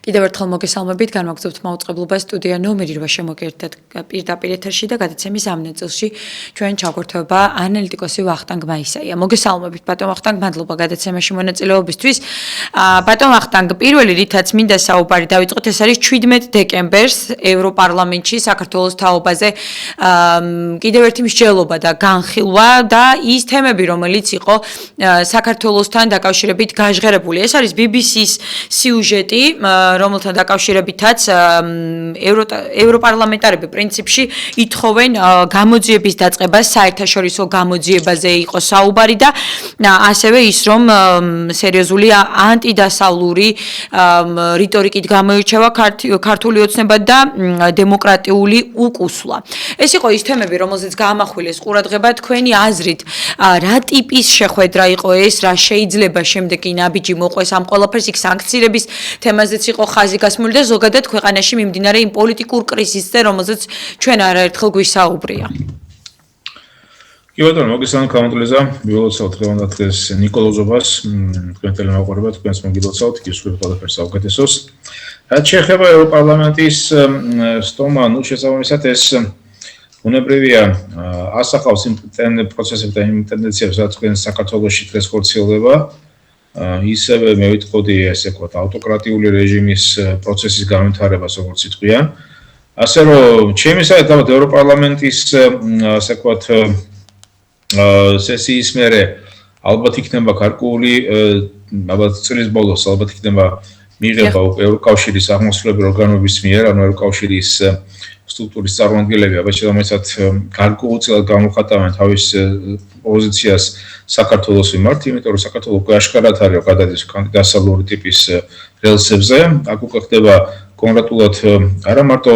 კიდევ ერთხელ მოგესალმებით, განვაგრძობთ მაუწყებლობას სტუდია ნომერი 8 შემოგერთდეთ პირდაპირ ეთერში და გადაცემის ამ ნაწილში ჩვენ ჩაგვერთვება ანალიტიკოსი ვახტანგ მაისაია. მოგესალმებით ბატონ ვახტანგ, მადლობა გადაცემაში მონაწილეობისთვის. ბატონ ვახტანგ, პირველი რითაც მინდა საუბარი დავიწყოთ, ეს არის 17 დეკემბერს ევროპარლამენტში საქართველოს თაობაზე კიდევ ერთი მსჯელობა და განხილვა და ის თემები, რომელიც იყო საქართველოსთან დაკავშირებით გაჟღერებული. ეს არის BBC-ს სიუჟეტი, რომელთან დაკავშირებითაც ევროპარლამენტარები პრინციპში ითხოვენ გამოძიების დაწყებას, საერთაშორისო გამოძიებაზე იყო საუბარი და ასევე ის, რომ სერიოზული ანტიდასავლური რიტორიკით გამოირჩევა ქართული ოცნება და დემოკრატიული უკუსვლა. ეს იყო ის თემები, რომელზეც გაამახვილეს ყურადღება. თქვენი აზრით, რა ტიპის შეხვედრა იყო ეს, რა შეიძლება შემდეგი ნაბიჯი მოყვეს ამ ყველაფერს, იქ სანქციების თემაზეც იყო ხაზი გასმული და ზოგადად ქვეყანაში მიმდინარე იმ პოლიტიკურ კრიზისზე, რომელზეც ჩვენ არაერთხელ გვისაუბრია. კი ბატონო, მოგესალმებით გამონტლეზა, მიგილოცავთ დღევანდელ დღეს ნიკოლოზობას, თქვენ ტელემოყურებათ, თქვენს მოგილოცავთ, ის ყველაფერს საუკეთესოს. რაც შეეხება ევროპარლამენტის სტომა, შესაბამისად ეს უნებრივია ასახავს იმ პროცესებს და იმ ტენდენციებს, რაც თქვენ საქართველოში დღეს ხორციელდება. ისევე მე ვიტყოდი ესე ვთქვათ ავტოკრატიული რეჟიმის პროცესის განვითარებას, როგორც იტყვიან. ასე რომ ჩემი საერთოდ ევროპარლამენტის ასე ვთქვათ სესიის მერე ალბათ იქნება გარკვეული ალბათ წლის ბოლოს ალბათ იქნება მიღება ევროკავშირის აღმასრულებელი ორგანოების მიერ, ანუ ევროკავშირის სტრუქტურის წარმომადგენლები ალბათ შესაბამისად გარკვეულწილად გამოხატავენ თავის პოზიციას საქართველოს მიმართ, იმიტომ რომ საქართველო უკვე აშკარად არის გადადის კანდიდატსალური ტიპის რელსებზე. აქ უკვე ხდება კონკრეტულად არა მარტო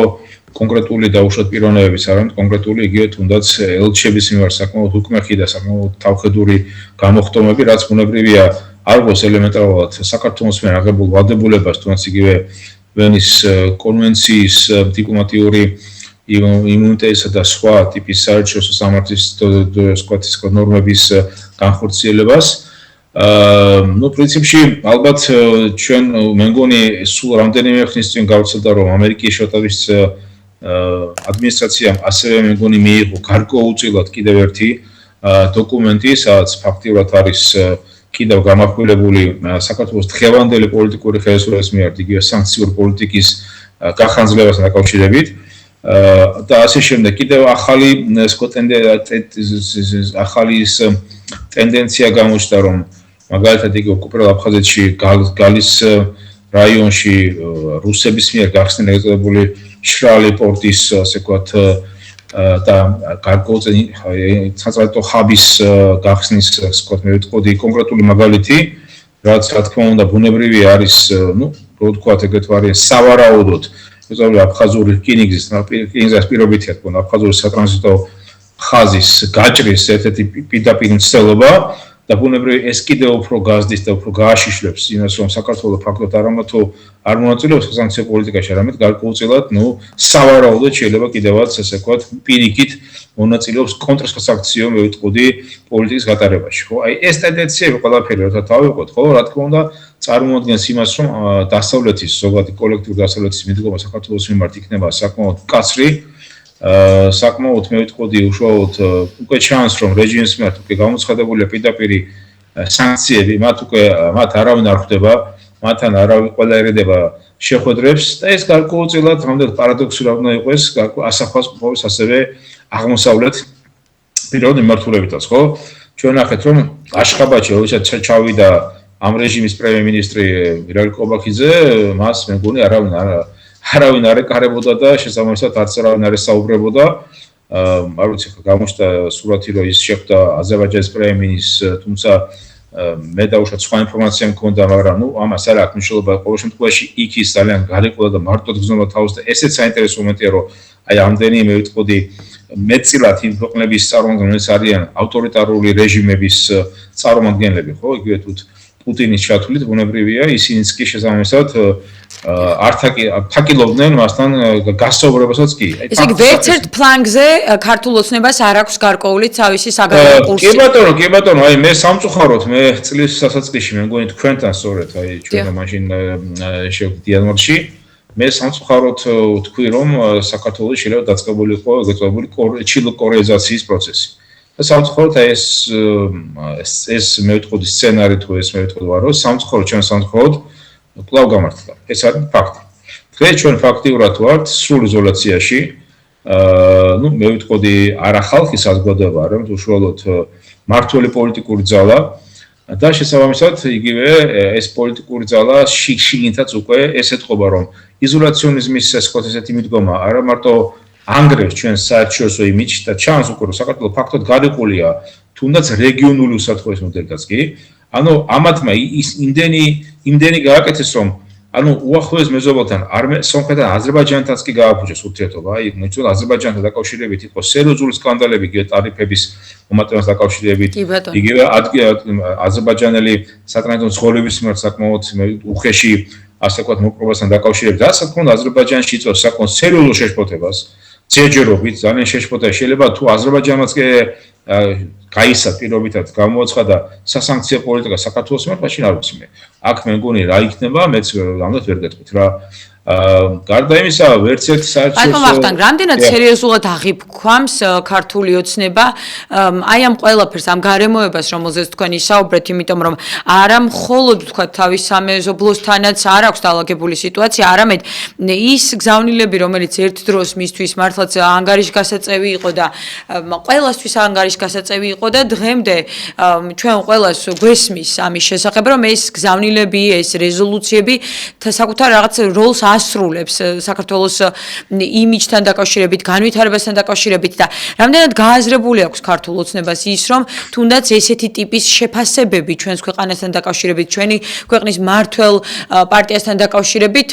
კონკრეტული დაუშვათ პიროვნებების, არამედ კონკრეტული იგივე თუნდაც ელჩების მიმართ საკმაოდ უკმეხი და საკმაოდ თავხედური გამოხტომები, რაც უნებრივია არგოს ელემენტარულად საქართველოს მიერ აღებულ ვალდებულებას, თუნდაც იგივე ვენის კონვენციის დიპლომატიური იმუნიტეტისა და სხვა ტიპის საერთაშორისო სამართლის ნორმების განხორციელებას. პრინციპში ალბათ ჩვენ მე მგონი სულ რამდენიმე ხნის წინ გავრცელდა, რომ ამერიკის შეერთების ადმინისტრაციამ ასევე მე მგონი მიიღო გარკვეულწილად კიდევ ერთი დოკუმენტი, სადაც ფაქტიურად არის კიდევ გამახვილებული საქართველოს დღევანდელი პოლიტიკური ხელისუფლების მიერ იგივე სანქციური პოლიტიკის გახანძლებასთან დაკავშირებით. და ასე შემდეგ კიდევ ახალი ტენდენცია გამოჩნდა, რომ მაგალითად იგი ოკუპირებულ აფხაზეთში გალის რაიონში რუსების მიერ გახსნილი ეგრეთებული შრალი პორტის ასე ვთქვათ და გარკვეული საწარმოო ჰაბის გახსნის ასე ვთქვათ მე ვიტყოდი კონკრეტული მაგალითი, რაც რა თქმა უნდა ბუნებრივი არის, რო ვთქვათ ეგრეთ ვარიანტი სავარაუდოდ აფხაზური რკინიგზის პირობითია თქო, აფხაზური სატრანზიტო ხაზის გაჭრის ერთ-ერთი პირდაპირ მცდელობა და ბუნებრივი ეს კიდევ უფრო გაზრდის და უფრო გააშიშვლებს იმას, რომ საქართველო ფაქტობრივად არ მონაწილეობს სანქციო პოლიტიკაში, არამედ გარკვეულწილად, სავარაუდოდ შეიძლება კიდევაც ასე ვთქვათ, პირიქით მონაწილეობს კონტრსანქციო მე ვიტყოდი პოლიტიკის გატარებაში. ხო, აი ეს ტენდენციები ყველაფერი ერთად ავიღოთ, ხო, რა თქმა უნდა, წარმოადგენს იმას, რომ დასავლეთის ზოგადი კოლექტიური დასავლეთის მიდგომა საქართველოს მიმართ იქნება საკმაოდ მკაცრი, საკმაოდ მე ვიტყოდი უშუალოდ უკვე ჩანს, რომ რეჟიმის მიმართ უკვე გამოცხადებულია პირდაპირი სანქციები, მათ არავინ არ ხვდება, მათთან არავინ ყველა ერედება შეხვედრებს და ეს გარკვეულწილად რამდენად პარადოქსული უნდა იყოს, ასახავს ყოველს ასევე აღმოსავლეთ პიროვნულ მიმართულებითაც, ხო? ჩვენ ნახეთ, რომ აშხაბადში როდესაც ჩავიდა ამ რეჟიმის პრემიერ-მინისტრი მირალი ყობაქიძე, მას მე მგონი არავინ არ ეკარებოდა და შესაბამისად არც არავინ არ ესაუბრებოდა. არ ვიცი, გამოჩნდა სურათი, რომ ის შეხვდა აზერბაიჯანის პრემიერ-მინისტრს, თუმცა მე დაუშვათ სხვა ინფორმაცია მქონდა, მაგრამ ამას არ აქვს მნიშვნელობა. ყოველ შემთხვევაში იქ ის ძალიან გარკვეულად და მარტოდ გრძნობა თავს და ესეც საინტერესო მომენტია, რომ აი ამდენი მე ვიტყოდი მეტწილად იმ ქვეყნების წარმომადგენლები არიან ავტორიტარული რეჟიმების წარმომადგენლები, ხო? იგივე თუ პუტინის ჩათვლით ბუნებრივია, ისინიც კი შესაბამისად თაკილობდნენ მასთან გასაუბრებასაც კი. ესე იგი ვერცერთ ფლანგზე ქართულ ოცნებას არ აქვს გარკვეული თავისი საგარეო კურსი. კი ბატონო, აი მე სამწუხაროდ მე წლის სასაწყისში მე მგონი თქვენთან სწორედ აი ჩვენ მაშინ შევდით იანვარში მე სამწუხაროდ ვთქვი რომ საქართველოს შეიძლება დაწყებულიყო ჩილოკორეიზაციის პროცესი. და სამწუხაროდ აი ეს მე ვიტყოდი სცენარი თუ ეს მე ვიტყოდი ვარო სამწუხაროდ ჩვენ სამწუხაროდ კვლავ გამართლა. ეს არის ფაქტი. დღეს ჩვენ ფაქტიურად ვართ სრულ იზოლაციაში. მე ვიტყოდი არა ხალხის საზოგადოება, რომ უშუალოდ მართველი პოლიტიკური ძალა და შესაბამისად იგივე ეს პოლიტიკური ძალა შიგნითაც უკვე ეს ეთყობა რომ იზოლაციონიზმის ესეთი მიდგომა არა მარტო ანგრევს ჩვენს საერთაშორისო იმიჯს და ჩანს უკვე რომ საქართველოს ფაქტობრივად გარიყულია თუნდაც რეგიონული უსაფრთხოების მოდელითაც კი ანუ ამათმა იმდენი გააკეთეს რომ ანუ უახლოეს მეზობელთან სომხეთთან აზერბაიჯანთანაც კი გააფუჭეს ურთიერთობა აი მოიწონა აზერბაიჯანთან დაკავშირებით იყო სერიოზული სკანდალები იგივე ტარიფების მომატებასთან დაკავშირებით იგივე აზერბაიჯანელი სატრანზიტო ცხოვრების მიმართ საკმაოდ უხეში ასე ვთქვათ მოპყრობასთან დაკავშირებით და საკმაოდ აზერბაიჯანში იწვევს საკმაოდ სერიოზულ შეშფოთებას ძეჯერობით ძალიან შეშფოთება შეიძლება თუ აზერბაიჯანმაც კი გაისა პირობითად გამოაცხადა სასანქციო პოლიტიკა საქართველოს მიმართ მაშინ არ ვიცი მე აქ მე მგონი რა იქნება მეც რამდენად ვერ გეტყვით რა გარდა იმისა ვერც ერთ საერთაშორისო ბატონ რამდენად სერიოზულად აღიქვამს ქართული ოცნება აი ამ ყველაფერს ამ გარემოებას რომელზეც თქვენ ისაუბრეთ იმიტომ რომ არა მხოლოდ ვთქვათ თავის სამეზობლოსთანაც არ აქვს დაალაგებული სიტუაცია არამედ ის გზავნილები რომელიც ერთ დროს მისთვის მართლაც ანგარიშგასაწევი იყო და ყველასთვის ანგარიშგასაწევი იყო და დღემდე ჩვენ ყველას გვესმის ამის შესახებ რომ ეს გზავნილები ეს რეზოლუციები საკუთარ რაღაც როლს ასრულებს საქართველოს იმიჯთან დაკავშირებით, განვითარებასთან დაკავშირებით და რამდენად გააზრებული აქვს ქართულ ოცნებას ის, რომ თუნდაც ესეთი ტიპის შეფასებები ჩვენს ქვეყანასთან დაკავშირებით, ჩვენი ქვეყნის მმართველ პარტიასთან დაკავშირებით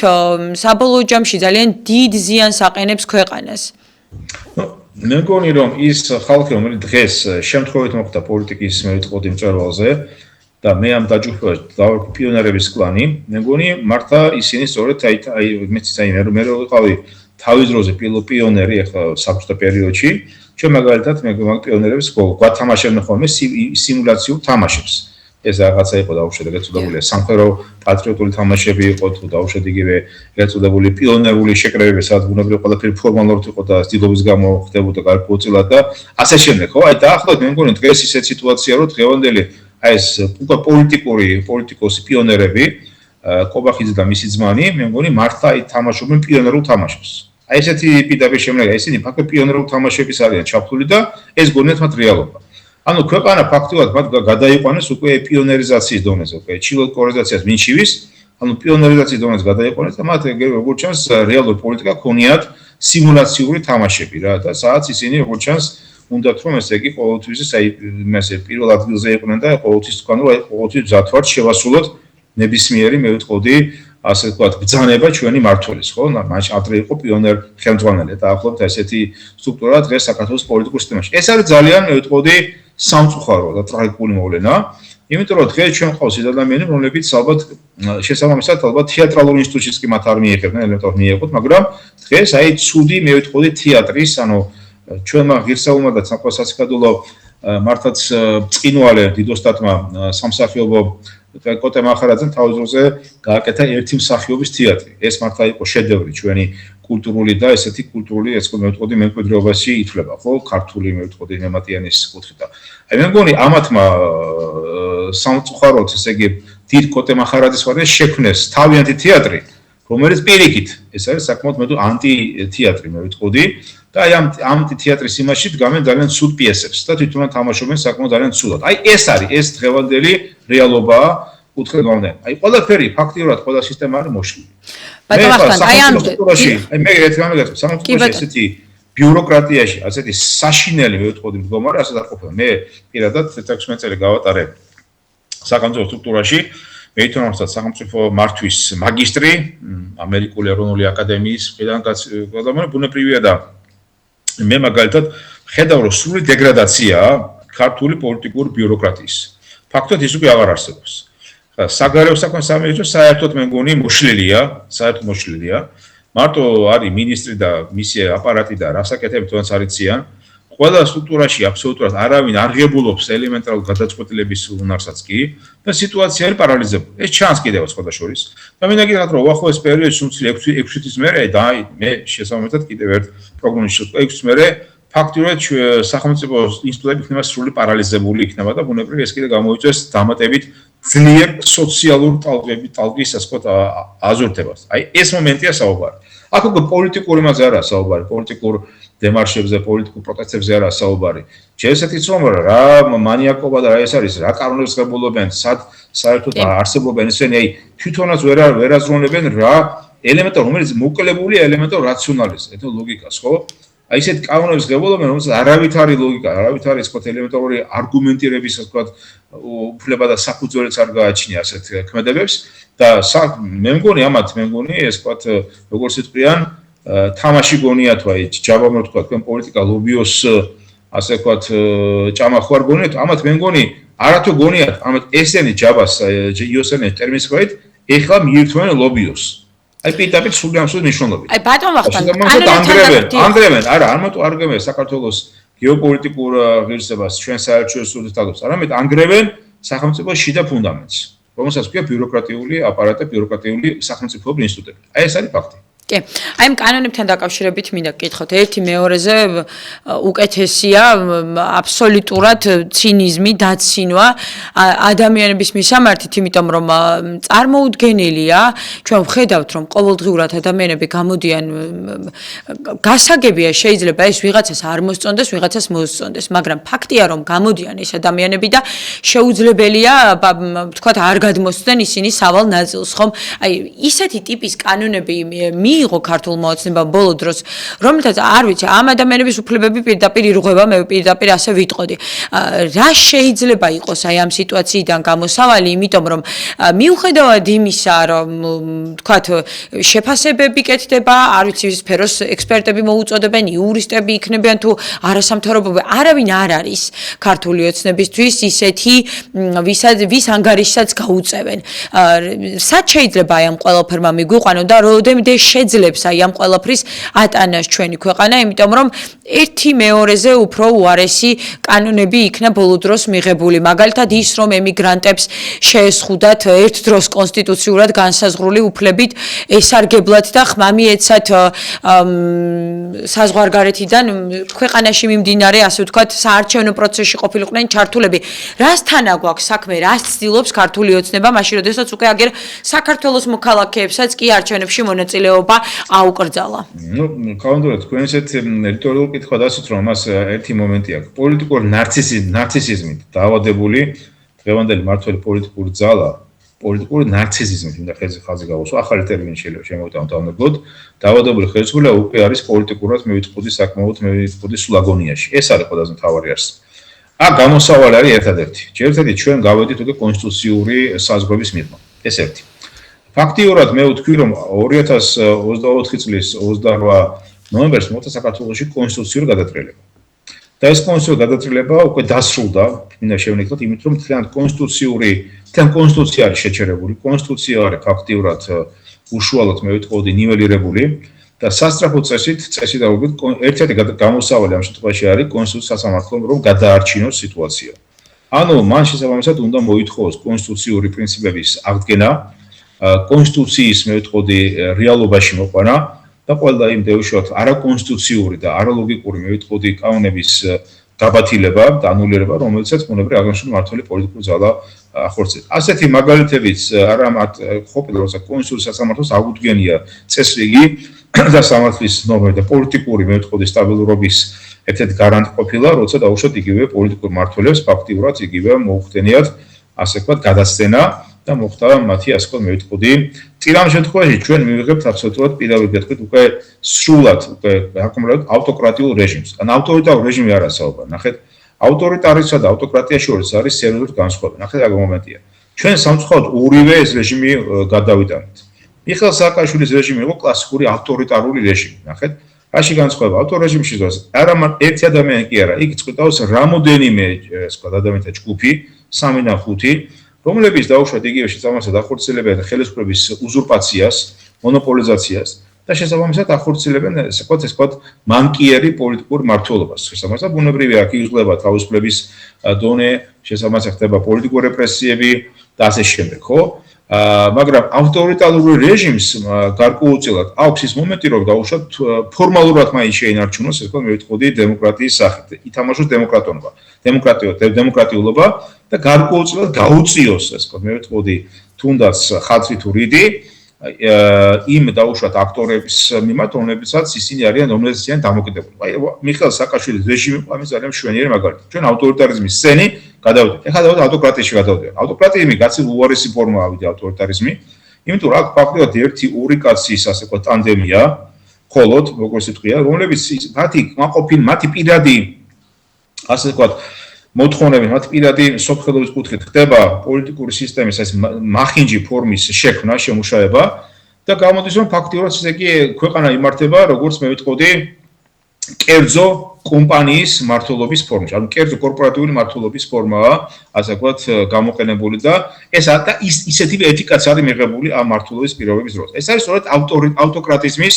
საბოლოო ჯამში ძალიან დიდ ზიანს აყენებს ქვეყანას. მე მგონი რომ ის ხალხი რომელიც დღეს შემთხვევით მოხვდა პოლიტიკის მე ვიტყოდი მწვერვალზე და მე ამ დაჯგუფებაში დავარქვი პიონერების კლანი, მე მგონი მართლა ისინი სწორედ აი მეც მე ვიყავი თავის დროზე პიონერი ახლა საბჭოთა პერიოდში, ჩვენ მაგალითად მე პიონერებს გვათამაშებდნენ ხოლმე სიმულაციურ თამაშებს. ეს რაღაცა იყო დაუშვათ ეგრეთწოდებული სამხედრო პატრიოტული თამაშები იყო თუ დაუშვათ იგივე ეგრეთწოდებული პიონერული შეკრებები, სადაც ბუნებრივი ყველაფერი ფორმალურად იყო და ცდილობის გამო ხდებოდა გარკვეულწილად და ასე შემდეგ, ხო? აი დაახლოებით მე მგონი დღეს ისეთ სიტუაცია რომ დღევანდელი აი ეს პოლიტიკოსი პიონერები კობახიძე და მისი ძმანი მე მგონი მართლა აი თამაშობენ პიონერულ თამაშებს. აი ესეთი პირდაპირ შემდეგი ისინი ფაქტობრივად პიონერულ თამაშების არიან ჩაფლული და ეს გონიათ მათ რეალობა. ანუ ქვეყანა ფაქტობრივად მათ გადაიყვანეს უკვე პიონერიზაციის დონეზე, უკვე ჩილოკორეიზაციას მინჩივის, ანუ პიონერიზაციის დონეზე გადაიყვანეს და მათ როგორც ჩანს რეალური პოლიტიკა ქონიათ სიმულაციური თამაშები რა და სადაც ისინი როგორც ჩანს უნდათ რომ ესე იგი ყოველთვის აი იმასე პირველ ადგილზე იყვნენ და ყოველთვის თქვენ რომ აი ყოველთვის მზად ვართ შევასრულოთ ნებისმიერი მე ვიტყოდი ასე ვთქვათ ბრძანება ჩვენი მმართველის ხო მაშინ ადრე იყო პიონერ ხელმძღვანელი და ახლობთ ესეთი სტრუქტურა დღეს საქართველოს პოლიტიკურ სისტემაში ეს არის ძალიან მე ვიტყოდი სამწუხარო და ტრაგიკული მოვლენა იმიტომ რომ დღეს ჩვენ ყავს ის ადამიანები რომლებიც ალბათ შესაბამისად ალბათ თეატრალური ინსტიტუტშიც კი მათ არ მიიღებდნენ ელემენტარულად მიიღოთ მაგრამ დღეს აი ცუდი მე ვიტყოდი თეატრის ანუ ჩვენმა ღირსეულმა და სამყაროსაციკადულო მართლაც წინვალე დიდოსტატმა სამსახიობო კოტე მახარაძემ თავის დროზე გააკეთა ერთი მსახიობის თეატრი. ეს მართლა იყო შედევრი ჩვენი კულტურული და ესეთი კულტურული ეს მე ვიტყოდი მემკვიდრეობაში ითვლება, ხო, ქართული მე ვიტყოდი მემატიანის კუთხით. აი მე მგონი ამათმა სამწუხაროდ ესე იგი დიდ კოტე მახარაძის ვარდე შექმნეს თავიანთი თეატრი, რომელიც პირიქით ეს არის საკმაოდ მე ვიტყოდი ანტი თეატრი მე ვიტყოდი და აი ამ თეატრის იმაში დგამენ ძალიან ცუდ პიესებს და თვითონაც თამაშობენ საკმაოდ ძალიან ცუდად. აი ეს არის ეს დღევანდელი რეალობა უთხრებამდე. აი ყველაფერი ფაქტიურად ყველა სისტემა არის მოშლილი. ბატონო, აი ამ აი მე ერთ რამე გეტყვი, სამართლებრივი ესეთი ბიუროკრატიაში, ასეთი საშინელი მე ვიტყოდი მდგომარე, ასე არ ყოფილა. მე პირადად 16 წელი გავატარე სახელმწიფო სტრუქტურაში, მე თვითონაც სახელმწიფო მართვის მაგისტრი, ამერიკული ეროვნული აკადემიის მხრიდან გადამონა ბუნებრივია და მე მაგალითად ხედავ რომ სრული დეგრადაცია ქართული პოლიტიკური ბიუროკრატიის. ფაქტობრივად ის უკვე აღარ არსებობს. საგარეო საქმე სამინისტრო საერთოდ მე მგონი მოშლილია. მარტო არის მინისტრი და მისი აპარატი და რასაკეთებთ თუნდაც არიციან. ყველა სტრუქტურაში აბსოლუტურად არავინ არ ღებულობს ელემენტარულ გადაწყვეტილების უნარსაც კი და სიტუაცია არის პარალიზებული. ეს ჩანს კიდევ სხვა შორის. და მინდა გითხრათ რომ უახლოეს პერიოდში უმცლი 6 თვის მერე და მე შესაბამისად კიდევ ერთ პროგნოზში 6 თვის მერე ფაქტიურად სახელმწიფო ინსტიტუტები იქნება სრული პარალიზებული იქნება და ბუნებრივია ეს კიდე გამოიწვევს დამატებით ძლიერ სოციალურ ტალღის ასე ვთქვათ აზურთებას. აი ეს მომენტია საუბარი. აქ უკვე პოლიტიკური მასზე არაა საუბარი, პოლიტიკურ დემარშებზე, პოლიტიკურ პროტესტებზე არაა საუბარი. შესაძლოა რომ რა მანიაკობა და რა ეს არის, რა კანონებს ღებულობენ, საერთოდ არსებობენ ისინი, აი თვითონაც ვერ აზროვნებენ რა ელემენტი რომელიც მოკლებულია ელემენტარ რაციონალის, ეთო ლოგიკას, ხო? აი ესეთ კანონებს ღებულობენ, რომელსაც არავითარი ლოგიკა, არავითარი ეს ვთქვათ ელემენტარული არგუმენტირების ასე ვთქვათ უფლება და საფუძველიც არ გააჩნია ასეთ ქმედებებს და მე მგონი ეს ვთქვათ როგორც იტყვიან თამაში გონიათ აი ჯაბამ რო თქვა თქვენ პოლიტიკა ლობიოს ასე ვთქვათ ჭამახوار გონიათ ამათ მე მგონი არათუ გონიათ ამათ ესენი ჯაბას იოსენის ტერმინს ხვით ეხლა მიირთმევენ ლობიოს აი პიტაპით სული ამ სულ ნიშნულობით აი ბატონ ვახტანგ ანგრევენ არა არამატო არგემენ საქართველოს გეოპოლიტიკურ ღირსებას ჩვენ საერთაშორისო სტატუსს არამედ ანგრევენ სახელმწიფოს შიდა ფუნდამენტს რომელსაც ქვია ბიუროკრატიული აპარატი ბიუროკრატიული სახელმწიფოებრივი ინსტიტუტები აი ეს არის ფაქტი კი, აი ამ კანონებთან დაკავშირებით მინდა გკითხოთ, ერთი მეორეზე უკეთესია აბსოლუტურად ცინიზმი, დაცინვა ადამიანების მისამართით, იმიტომ რომ წარმოუდგენელია, ჩვენ ვხედავთ რომ ყოველდღიურად ადამიანები გამოდიან გასაგებია შეიძლება ეს ვიღაცას არ მოსწონდეს, ვიღაცას მოსწონდეს, მაგრამ ფაქტია რომ გამოდიან ეს ადამიანები და შეუძლებელია ვთქვათ არ გადმოსცენ ისინი სავალ ნაწილს, ხომ? აი ისეთი ტიპის კანონები მიიღო ქართულმა ოცნებამ ბოლო დროს, რომელთაც არ ვიცი, ამ ადამიანების უფლებები პირდაპირ ირღვევა, მე პირდაპირ ასე ვიტყოდი. რა შეიძლება იყოს აი ამ სიტუაციიდან გამოსავალი, იმიტომ რომ მიუხედავად იმისა, რომ თქვათ შეფასებები კეთდება, არ ვიცი, სფეროს ექსპერტები მოუწოდებენ, იურისტები იქნებიან თუ არასამთავრობო, არავინ არ არის ქართული ოცნებისთვის ისეთი, ვის ანგარიშსაც გაუწევენ. სად შეიძლება აი ამ ყველაფერმა მიგვიყვანო და როდემდე შეძლებს აი ამ ყველაფრის ატანას ჩვენი ქვეყანა, იმიტომ რომ ერთი მეორეზე უფრო უარესი კანონები იქნა ბოლო დროს მიღებული. მაგალითად ის, რომ ემიგრანტებს შეესხუდათ ერთ დროს კონსტიტუციურად განსაზღვრული უფლებით ესარგებლად და ხმამი ეცათ საზღვარგარეთიდან ქვეყანაში მიმდინარე, ასე ვთქვათ, საარჩევნო პროცესში ყოფილიყვნენ ჩართულები. რასთან აგვაქვს საქმე, რას ცდილობს ქართული ოცნება, მაშინ როდესაც უკვე აგერ საქართველოს მოქალაქეებსაც კი არჩევნებში მონაწილეობა აუკრძალა. კავანდურად თქვენ ესეთ რიტორიკულ კითხვა დასვით, რომ მას ერთი მომენტი აქვს. პოლიტიკური ნარცისიზმით დაავადებული დღევანდელი მმართველი პოლიტიკური ძალა, პოლიტიკური ნარცისიზმით, მინდა ხაზი გავუსვა, ახალი ტერმინი შეიძლება შემოვიტანოთ ამბობთ, დაავადებული ხელისუფლება უკვე არის პოლიტიკურად მე ვიტყოდი საკმაოდ სულ აგონიაში. ეს არის ყველაზე მთავარი არსი. აქ გამოსავალი არის ერთადერთი. ჯერჯერობით ჩვენ გავედით უკვე კონსტიტუციური საზღვრების მიღმა. ეს ერთი. ფაქტიურად მე ვთქვი რომ 2024 წლის 28 ნოემბერს მოხდა საქართველოში კონსტიტუციური გადატრიალება. და ეს კონსტიტუციური გადატრიალება უკვე დასრულდა, მინდა შევნიხოთ იმით რომ თან კონსტიტუცია არის შეჩერებული, კონსტიტუცია არის ფაქტიურად უშუალოდ მე ვიტყოდი ნიველირებული და სასწრაფო წესით დაუბრუნდით ერთ-ერთი გამოსავალი ამ შემთხვევაში არის კონსტიტუციის სასამართლომ რომ გადაარჩინოს სიტუაცია. ანუ მან შესაბამისად უნდა მოითხოვოს კონსტიტუციური პრინციპების აღდგენა კონსტიტუციის მე ვიტყოდი რეალობაში მოყვანა და ყველა იმ დევშოთ არაკონსტიტუციური და არალოგიკური მე ვიტყოდი კანონების გაბათილება და ანულირება, რომელიცაც ბუნებრივია აღნიშნული მმართველი პოლიტიკური ძალა ახორციელებს. ასეთი მაგალითებიც არა ყოფილა, როცა კონსტიტუციის სასამართლოს აღუდგენია წესრიგი და სამართლის ნორმები და პოლიტიკური მე ვიტყოდი სტაბილურობის ერთ-ერთი გარანტი ყოფილა, როცა დაუშვათ იგივე პოლიტიკურ მმართველებს ფაქტიურად იგივე მოუხდენიათ ასე ვთქვათ გადაცემა და მოხდა მათი ასე ვთქვათ მე ვიტყოდი წინა შემთხვევაში ჩვენ მივიღებთ აბსოლუტურად პირდაპირ გეტყვით უკვე სრულად უკვე აკუმულირებთ ავტოკრატიულ რეჟიმს. ან ავტორიტარულ რეჟიმი არა საუბარი. ნახეთ, ავტორიტარიზმსა და ავტოკრატიას შორის არის სერიოზული განსხვავება. ნახეთ რა მომენტია. ჩვენ სამწუხაროდ ორივე ეს რეჟიმი გადავიტანეთ. მიხეილ სააკაშვილის რეჟიმი იყო კლასიკური ავტორიტარული რეჟიმი. ნახეთ, რაში განსხვავება ავტორ რეჟიმში დროს არა ერთი ადამიანი კი არა, იქ წყვიტავს რამოდენიმე ასე ვთქვათ ადამიანთა ჯგუფი, 3 და 5 რომლებიც დაუშვათ იგივე შეწამასად ახორციელებენ ხელისუფლების უზურპაციას, მონოპოლიზაციას და შესაბამისად ახორციელებენ ესე ვთქვათ მანკიერი პოლიტიკურ მმართველობას. შესაბამისად ბუნებრივია აქ იღლება თავისუფლების დონე, შესაბამისად ხდება პოლიტიკური რეპრესიები და ასე შემდეგ, ხო? მაგრამ ავტორიტარული რეჟიმს გარკვეულწილად აქვს ის მომენტი, რომ დაუშვათ ფორმალურად მაინც შეინარჩუნოს, ესე ვთქვათ, მე ვიტყოდი დემოკრატიის სახით, ითამაშოს დემოკრატიულობა და გარკვეულწილად გაუწიოს, ესე ვთქვათ, მე ვიტყოდი თუნდაც ხალხი თუ რიდი იმ დაუშვათ აქტორების მიმართ, რომლებიცაც ისინი არიან, რომლებიც ისინი დამოკიდებული. აი, მიხეილ სააკაშვილის რეჟიმი ამის ძალიან მშვენიერი მაგალითი. ჩვენ ავტორიტარიზმის სცენი გადავდით. ეხლა დავდეთ ავტოკრატიაში გადავდით. ავტოკრატიზმი გაცილ უარესი ფორმაა ვიდრე ავტორიტარიზმი, იმიტომ რომ აქ ფაქტობრივად 1-2 კაცის ასე ვთქვათ ტანდემია, მხოლოდ როგორც იტყვია, რომლებიც მათი პირადი ასე ვთქვათ მოთხოვნები, მათ პირადი სოფხელობის კუთხით ხდება პოლიტიკური სისტემის ეს მახინჯი ფორმის შექმნა, შემუშავება და გამოდის რომ ფაქტიურად ესე იგი ქვეყანა იმართება როგორც მე ვიტყოდი კერძო კომპანიის მმართველობის ფორმაში, ანუ კერძო კორპორატიული მმართველობის ფორმაა, ასე ვთქვათ, გამოყენებული და ისეთი ეთიკაც არის მიღებული ამ მმართველობის პირობების დროს. ეს არის სწორედ ავტოკრატიზმის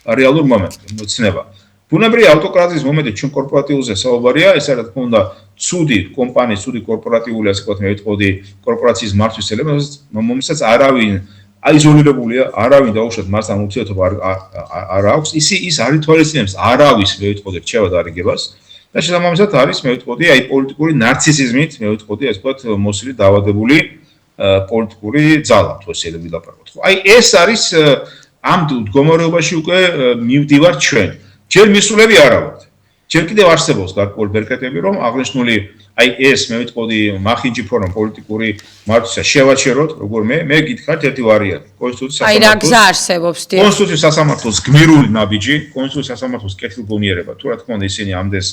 რეალური მომენტი, მოცნება. ბუნებრივია ავტოკრატიის მომენტი ჩვენ კორპორატიულზე საუბარია, ეს არის თქო უნდა ცუდი კომპანიის, ცუდი კორპორატიული ასე ვთქვათ, მე ვიტყოდი კორპორაციის მართვის ელემენტს, რომელსაც არავინ აიზოლირებულია, არავინ დაუშვათ მასთან ურთიერთობა არ აქვს, ის არ ითვალისწინებს არავის მე ვიტყოდი რჩევა დარიგებას და შესაბამისად არის მე ვიტყოდი აი პოლიტიკური ნარცისიზმით, მე ვიტყოდი ასე ვთქვათ, მოსილი დაავადებული პოლიტიკური ძალა, თუ ესე ვილაპარაკოთ. აი ეს არის ამ მდგომარეობაში უკვე მივდივარ ჩვენ. ჯერ მისულები არ აქვთ. ჯერ კიდევ არსებობს გარკვეული ბერკეტები, რომ აღნიშნული აი ეს მე ვიტყოდი მახინჯი ფორმა პოლიტიკური მართვისა შევაჩეროთ, როგორ მე გითხარით ერთი ვარიანტი. კონსტიტუციის აი რა გზა არსებობს დი. კონსტიტუციის სასამართლოს გმირული ნაბიჯი, კონსტიტუციის სასამართლოს კეთილგონიერება, თუ რა თქმა უნდა ისინი ამდენს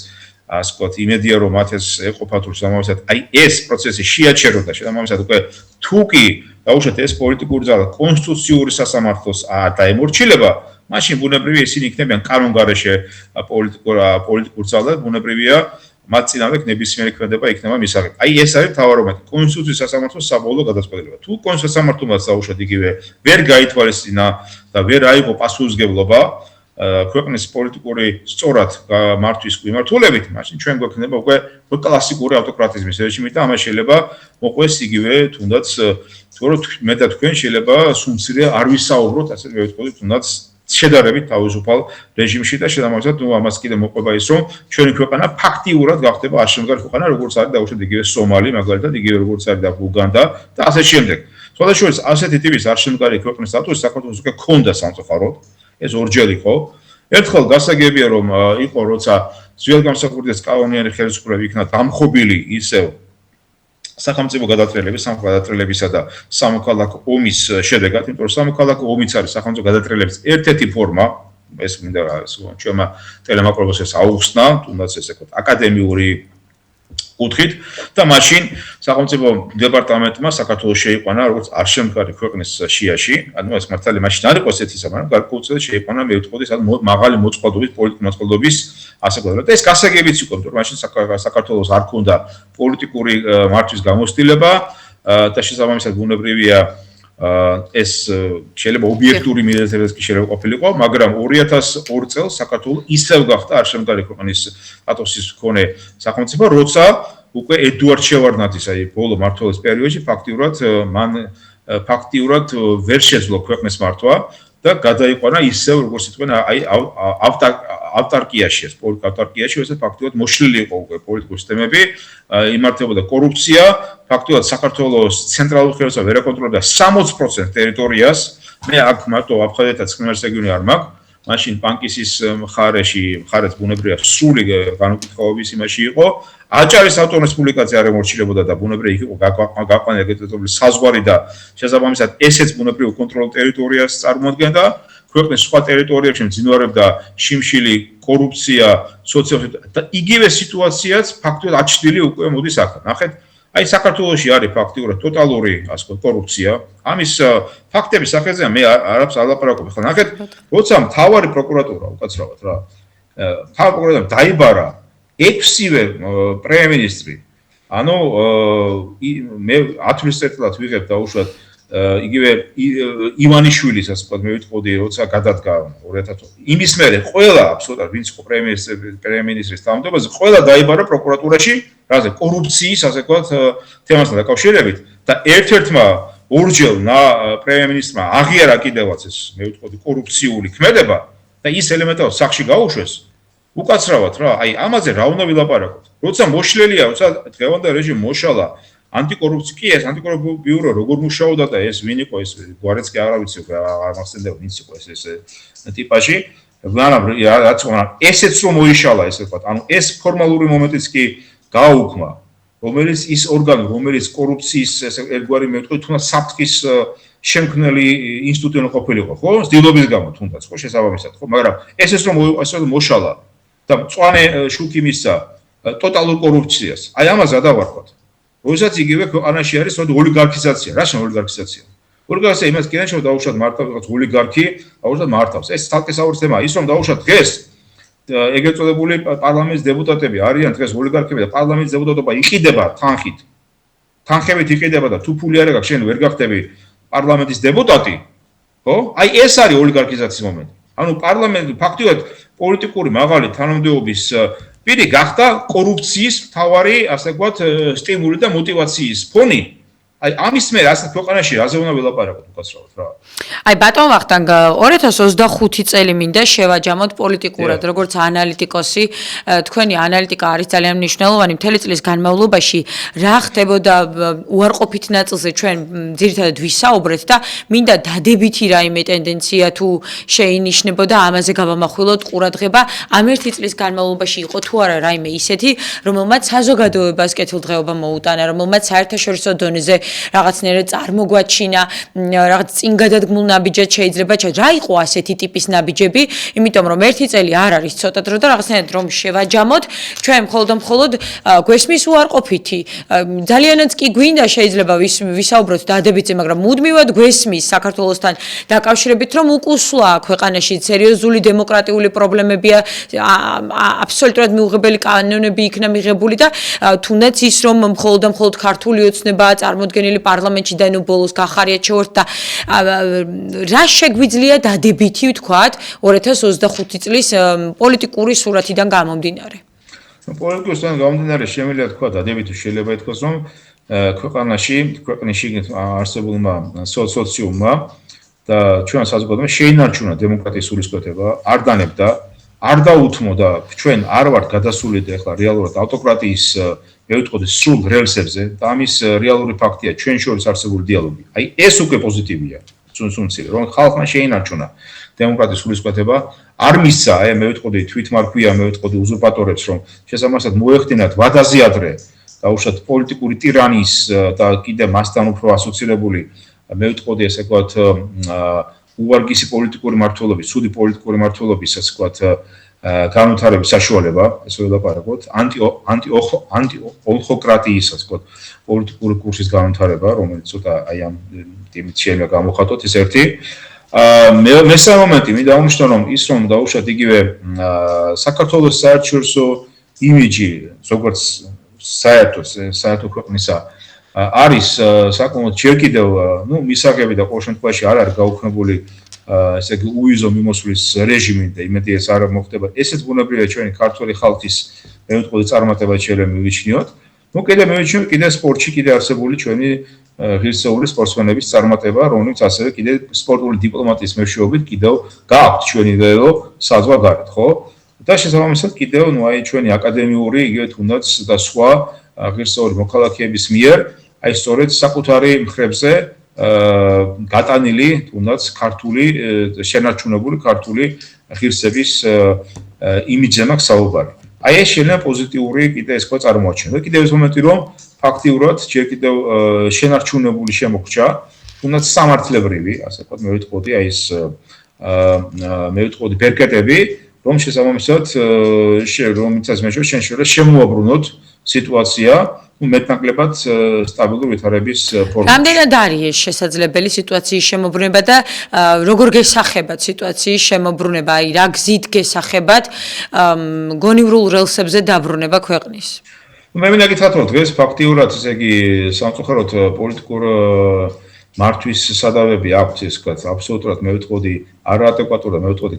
ასე ვთქვათ, იმედია რომ მათ ეს ეყოფათ რომ შესაბამისად აი ეს პროცესი შეაჩეროთ და შესაბამისად უკვე თუ კი დაუშვათ ეს პოლიტიკური ძალა კონსტიტუციური სასამართლოს დაემორჩილება მაშინ ბუნებრივია ისინი იქნებიან კანონგარეშე პოლიტიკურ ძალად, ბუნებრივია მათ წინავე ნებისმიერი ქმედება იქნება მისაღები. აი ეს არის მთავარი მომენტი. კონსტიტუციის სასამართლოს საბოლოო გადაწყვეტილება. თუ კონსტიტუციის სასამართლომაც დაუშვათ იგივე ვერ გაითვალისწინა და ვერ აიღო პასუხისმგებლობა ქვეყნის პოლიტიკური სწორად მართვის მიმართულებით, მაშინ ჩვენ გვექნება უკვე კლასიკური ავტოკრატიზმის რეჟიმი და ამას შეიძლება მოყვეს იგივე თუნდაც თორე მე და თქვენ შეიძლება სუმცირე არ ვისაუბროთ, ასე მე ვიტყოდი, თუნდაც შედარებით თავისუფალ რეჟიმში და შესაბამისად ამას კიდე მოყვება ის რომ ჩვენი ქვეყანა ფაქტიურად გახდება აშენგარი ქვეყანა როგორც არის დაუშვათ იგივე სომალი მაგალითად იგივე როგორც არის და უგანდა და ასე შემდეგ. სხვადასხვა ასეთი ტიპის აშენგარი ქვეყნის სტატუსი საქართველოს უკვე ქონდა სამწუხაროდ ეს ორჯერ იყო. ერთხელ გასაგებია რომ იყო როცა ძველგამსახურდიას კანონიერი ხელისუფლება იქნა დამხობილი ისევ სახელმწიფო გადატრიალების, სამხედრო გადატრიალებისა და სამოქალაქო ომის შედეგად, იმიტომ რომ სამოქალაქო ომიც არის სახელმწიფო გადატრიალების ერთ-ერთი ფორმა, ეს მინდა ჩვენმა ტელემაკრობოსეს აუხსნა, თუნდაც ესე ვთქვათ, აკადემიური კუთხით და მაშინ სახელმწიფო დეპარტამენტმა საქართველოს შეიყვანა როგორც არშემდგარი ქვეყნის შიაში, ანუ ეს მართალი მაშინ არ იყო ესეთი მაგრამ გარკვეულწილად შეიყვანა მე ვიტყოდი მაღალი მოწყობილობის პოლიტიკური მოწყობილობის ასე ვთქვათ. ეს გასაგებიც იყო, რომ მაშინ საქართველოს არ ქონდა პოლიტიკური მართვის გამოცდილება და შესაბამისად ბუნებრივია ეს შეიძლება ობიექტური მიზეზებიც კი შეიძლება ყოფილიყო, მაგრამ 2002 წელს საქართველო ისევ გახდა არშემდგარი ქვეყნის სტატუსის მქონე სახელმწიფო, როცა უკვე ედუარდ შევარდნაძის აი ბოლო მმართველობის პერიოდში ფაქტიურად ვერ შეძლო ქვეყნის მართვა და გადაიყვანა ისევ როგორც იტყვიან აი ავტარკიაში, ეს პოლიტიკურ ავტარკიაში, ეს ფაქტიურად მოშლილი იყო უკვე პოლიტიკური სისტემები, იმართებოდა კორუფცია, ფაქტიურად საქართველოს ცენტრალური ხელისუფლება ვერ აკონტროლებდა 60% ტერიტორიას. მე აქ მარტო აფხაზეთაც ხმერს რეგიონი არ მაქვს. მაშინ პანკისის მხარეც ბუნებრივია სრული განუკითხაობის იმაში იყო. აჭარის ავტონომიური რესპუბლიკაზე არ ემორჩილებოდა და ბუნებრივია იქ იყო გაყვანა ეგრეთებული საზღვარი და შესაბამისად ესეც ბუნებრივი კონტროლ ტერიტორიას წარმოადგენდა. ქვეყნის სხვა ტერიტორიებში მძინვარებდა შიმშილი, კორუფცია, სოციალური და იგივე სიტუაციაც ფაქტობრივად აჩნილი უკვე მოდის აქ. ნახეთ, აი საქართველოში არის ფაქტობრივად ტოტალური ასე ვთქვათ კორუფცია. ამის ფაქტების სახელზე მე არაფერს არ ლაპარაკობ. ხო, ნახეთ, როცა მთავარი პროკურატურა უკაცრავად მთავარი პროკურატურა დაიბარა 6-ვე პრემიერ-მინისტრი ანუ მე 10 თვის წელიწად ვიღებ დაუშვათ იგივე ივანიშვილის ასე ვთქვათ მე ვიტყოდი როცა გადადგა 2000 იმის მერე ყველა აბსოლუტურად ვინც იყო პრემიერ-მინისტრის თანამდებობაზე ყველა დაიბარა პროკურატურაში რაზე კორუფციის ასე ვთქვათ თემასთან დაკავშირებით და ერთ-ერთმა ორჯერ პრემიერ-მინისტრმა აღიარა კიდევაც ეს მე ვიტყოდი კორუფციული ქმედება და ის ელემენტარულად სახში გაუშვეს უკაცრავად რა აი ამაზე რა უნდა ვილაპარაკოთ როცა მოშლელია როცა დღევანდელ რეჟიმი მოშალა ანტიკორუფცია კი ეს ანტიკორუფციული ბიურო როგორ მუშაობდა და ეს ვინ იყო ეს გვარეცკი აღარ ვიცი აღარ მახსენდება ვინც იყო ეს ტიპაჟი რაც ესეც რომ მოიშალა ესე ვთქვათ ანუ ეს ფორმალური მომენტიც კი გააუქმა რომელიც ის ორგანო რომელიც კორუფციის ეს ერთგვარი მე ვთქვი თუნდაც საფრთხის შემქმნელი ინსტიტუტი უნდა ყოფილიყო ხო ძილობის გამო თუნდაც ხო შესაბამისად ხო მაგრამ ესეც რომ მოშალა და მწვანე შუქი მისცა ტოტალურ კორუფციას აი ამაზე დავარქვათ როდესაც იგივე ქვეყანაში არის ოლიგარქიზაცია რა შენ ოლიგარქიზაცია ოლიგარქიზაცია იმას კიდევ შეიძლება დაუშვათ მართავს ოლიგარქი აუშვათ მართავს ეს თალკე საუბრის თემაა ის რომ დაუშვათ დღეს ეგრეთ წოდებული პარლამენტის დეპუტატები არიან დღეს ოლიგარქები და პარლამენტის დეპუტატობა იყიდება თანხებით იყიდება და თუ ფული არ აქვს შენ ვერ გახდები პარლამენტის დეპუტატი ხო აი ეს არის ოლიგარქიზაციის მომენტი ანუ პარლამენტი ფაქტიურად პოლიტიკური მაღალი თანამდებობის პირი გახდა კორუფციის მთავარი ასე ვთქვათ სტიმული და мотиваციის ფონი აი ამის მე ასე ქვეყანაში რაზე უნდა ვილაპარაკოთ უკაცრავად რა აი ბატონ ვახტანგ 2025 წელი მინდა შევაჯამოთ პოლიტიკურად როგორც ანალიტიკოსი თქვენი ანალიტიკა არის ძალიან მნიშვნელოვანი მთელი წლის განმავლობაში რა ხდებოდა უარყოფით ნაწილზე ჩვენ ძირითადად ვისაუბრეთ და მინდა დადებითი რაიმე ტენდენცია თუ შეინიშნებოდა ამაზე გავამახვილოთ ყურადღება ამ ერთი წლის განმავლობაში იყო თუ არა რაიმე ისეთი რომელმაც საზოგადოებას კეთილდღეობა მოუტანა რომელმაც საერთაშორისო დონეზე რაღაცნაირად წარმოგვაჩინა რაღაც წინ გადადგმულ ნაბიჯად შეიძლება რა იყო ასეთი ტიპის ნაბიჯები იმიტომ რომ ერთი წელი არ არის ცოტა დრო და რაღაცნაირად რომ შევაჯამოთ ჩვენ მხოლოდ გვესმის უარყოფითი ძალიანაც კი გვინდა შეიძლება ვისაუბროთ დადებითზე მაგრამ მუდმივად გვესმის საქართველოსთან დაკავშირებით რომ უკუსლა ქვეყანაში სერიოზული დემოკრატიული პრობლემებია აბსოლუტურად მიუღებელი კანონები იქნა მიღებული და თუნდაც ის რომ მხოლოდ ქართული ოცნებაა წარმოდგენილი პარლამენტში და ნუ ბოლოს გახარიათ შევართ და რა შეგვიძლია დადებითი ვთქვათ 2025 წლის პოლიტიკური სურათიდან გამომდინარე პოლიტიკური სურათიდან გამომდინარე შემიძლია თქვა დადებითი შეიძლება ითქვას რომ ქვეყანაში არსებულმა სოციუმმა და ჩვენ საზოგადოებამ შეინარჩუნა დემოკრატიის სულისკვეთება არ დანებდა არ დაუთმოდა ჩვენ არ ვართ გადასული და ახლა რეალურად ავტოკრატიის მე ვიტყოდი სრულ რელსებზე და ამის რეალური ფაქტია ჩვენ შორის არსებული დიალოგი აი ეს უკვე პოზიტივია სუნცი რომ ხალხმა შეინარჩუნა დემოკრატიის სულისკვეთება არ მისცა აი მე ვიტყოდი თვითმარქვია მე ვიტყოდი უზურპატორებს რომ შესაბამისად მოეხდინათ ვადაზე ადრე დაუშვათ პოლიტიკური ტირანიის და კიდე მასთან უფრო ასოცირებული მე ვიტყოდი ესე ვთქვათ უვარგისი პოლიტიკური მართლობის, ცუდი პოლიტიკური მართლობის ასე ვთქვათ განვითარების საშუალება, ეს ველაპარაკოთ, ანტიოლხოკრატიის ასე ვთქვათ პოლიტიკური კურსის განვითარება, რომელიც ცოტა აი ამ ტემით შეიძლება გამოხატოთ ეს ერთი. მესამე მომენტი მინდა აღნიშნო რომ ის რომ დაუშვათ იგივე საქართველოს საერთაშორისო იმიჯი როგორც საერთო ქვეყნისა არის საკმაოდ ჯერ კიდევ მისაღები და ყოველ შემთხვევაში არ არის გაუქმებული ესე იგი უიზო მიმოსვლის რეჟიმი და იმედი ეს არ მოხდება ესეც ბუნებრივია ჩვენი ქართული ხალხის მე ვიტყოდი წარმატება შეიძლება მივიჩნიოთ კიდე მივიჩნიოთ კიდე სპორტში კიდე არსებული ჩვენი ღირსეული სპორტსმენების წარმატება რომელიც ასევე კიდე სპორტული დიპლომატიის მეშვეობით კიდევ გააქვთ ჩვენი ველო საზღვარგარეთ ხო და შესაბამისად კიდევ აი ჩვენი აკადემიური იგივე თუნდაც და სხვა ღირსეული მოქალაქეების მიერ აი სწორედ საკუთარი მხრებზე გატანილი თუნდაც ქართული შენარჩუნებული ქართული ღირსების იმიჯზე მაქვს საუბარი. აი ეს შეიძლება პოზიტიური კიდე ეს ხო წარმოაჩინოს. კიდევ ეს მომენტი რომ ფაქტიურად ჯერ კიდევ შენარჩუნებული შემოგვჭა თუნდაც სამართლებრივი ასე ვთქვათ მე ვიტყოდი აი ეს მე ვიტყოდი ბერკეტები რომ შესაბამისად რომიცაც მე შეიძლება შემოაბრუნოთ სიტუაცია მეტნაკლებად სტაბილური ვითარების ფორმაში. რამდენად არის ეს შესაძლებელი სიტუაციის შემოbrunება და როგორ გესახებათ სიტუაციის შემოbrunება, აი რა გზით გესახებათ გონივრულ რელსებზე დაბრუნება ქვეყნის? მე მინდა გითხრათ, რომ დღეს ფაქტიურად ესე იგი სამწუხაროდ პოლიტიკურ მართვის სადავები აქვს, ეს ვთქვათ, აბსოლუტურად მე ვიტყოდი არაადეკვატურ და მე ვიტყოდი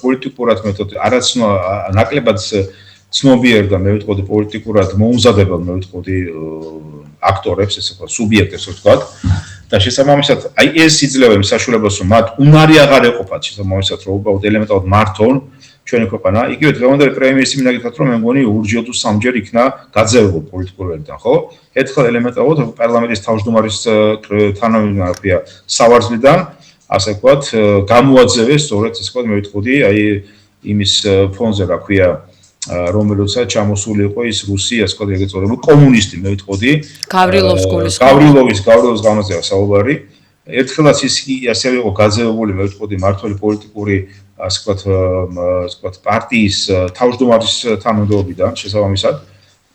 პოლიტიკურად მეთოდი ნაკლებად ცნობიერ და მე ვიტყოდი პოლიტიკურად მოუმზადებელ მე ვიტყოდი აქტორებს, ესე ვთქვათ, სუბიექტებს ვთქვათ და შესაბამისად აი ეს იძლევა მსაშულებას რომ მათ უნარი აღარ ეყოფათ შესაბამისად რომ უბრალოდ ელემენტარულად მართონ ჩვენი ქვეყანა, იგივე დღევანდელი პრემიერ-მინისტრი მინდა გითხრათ რომ მე მგონი ორჯერ თუ სამჯერ იქნა გაძევებული პოლიტიკურ ველიდან, ხო? ერთხელ ელემენტარულად პარლამენტის თავმჯდომარის თანამდებობია სავარძლიდან, ასე ვთქვათ, გამოაძევეს სწორედ ესე ვთქვათ, მე ვიტყოდი, აი იმის ფონზე რა ქვია რომელიცაც ჩამოსული იყო ის რუსი, ასე ვთქვათ, ეგრეთ წოდებული კომუნისტი, მე ვიტყოდი, გავრილოვის გამოსწევ საუბარი. ერთხელაც ის ასევე იყო გაძევებული, მე ვიტყოდი, მართველი პოლიტიკური ასე ვთქვათ, პარტიის თავმჯდომარის თანამდებობიდან შესაბამისად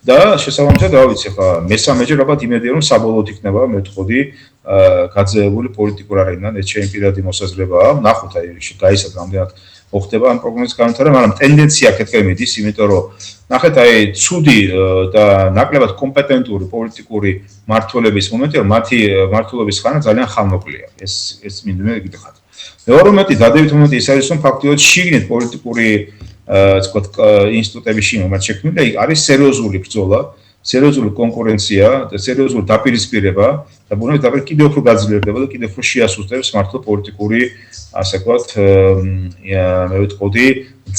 და შესაბამისად რა ვიცი ხა მესამეჯერ ალბათ იმედია რომ საბოლოოდ იქნება მე ვთქვი გაძევებული პოლიტიკურ არენიდან ეს ჩემი პირადი მოსაზრებაა ნახოთ აი გაისად რამდენად მოხდება ამ პროგნოზის განვითარება მაგრამ ტენდენცია აქეთკენ მიდის იმიტომ რომ ნახეთ აი ცუდი და ნაკლებად კომპეტენტური პოლიტიკური მმართველების მომენტი რომ მათი მმართველობის ხანა ძალიან ხანმოკლეა ეს მინდა გითხრათ მეორე მომენტი დადებით მომენტი ის არის რომ ფაქტობრივად შიგნით პოლიტიკური ვთქვათ ინსტიტუტების შიგნით მათ შექმნილი და არის სერიოზული ბრძოლა სერიოზული კონკურენცია და სერიოზული დაპირისპირება და ბუნებრივად დაპირისპირება კიდევ უფრო გაძლიერდება და კიდევ უფრო შეასუსტებს მართლა პოლიტიკური ასე ვთქვათ მე ვიტყოდი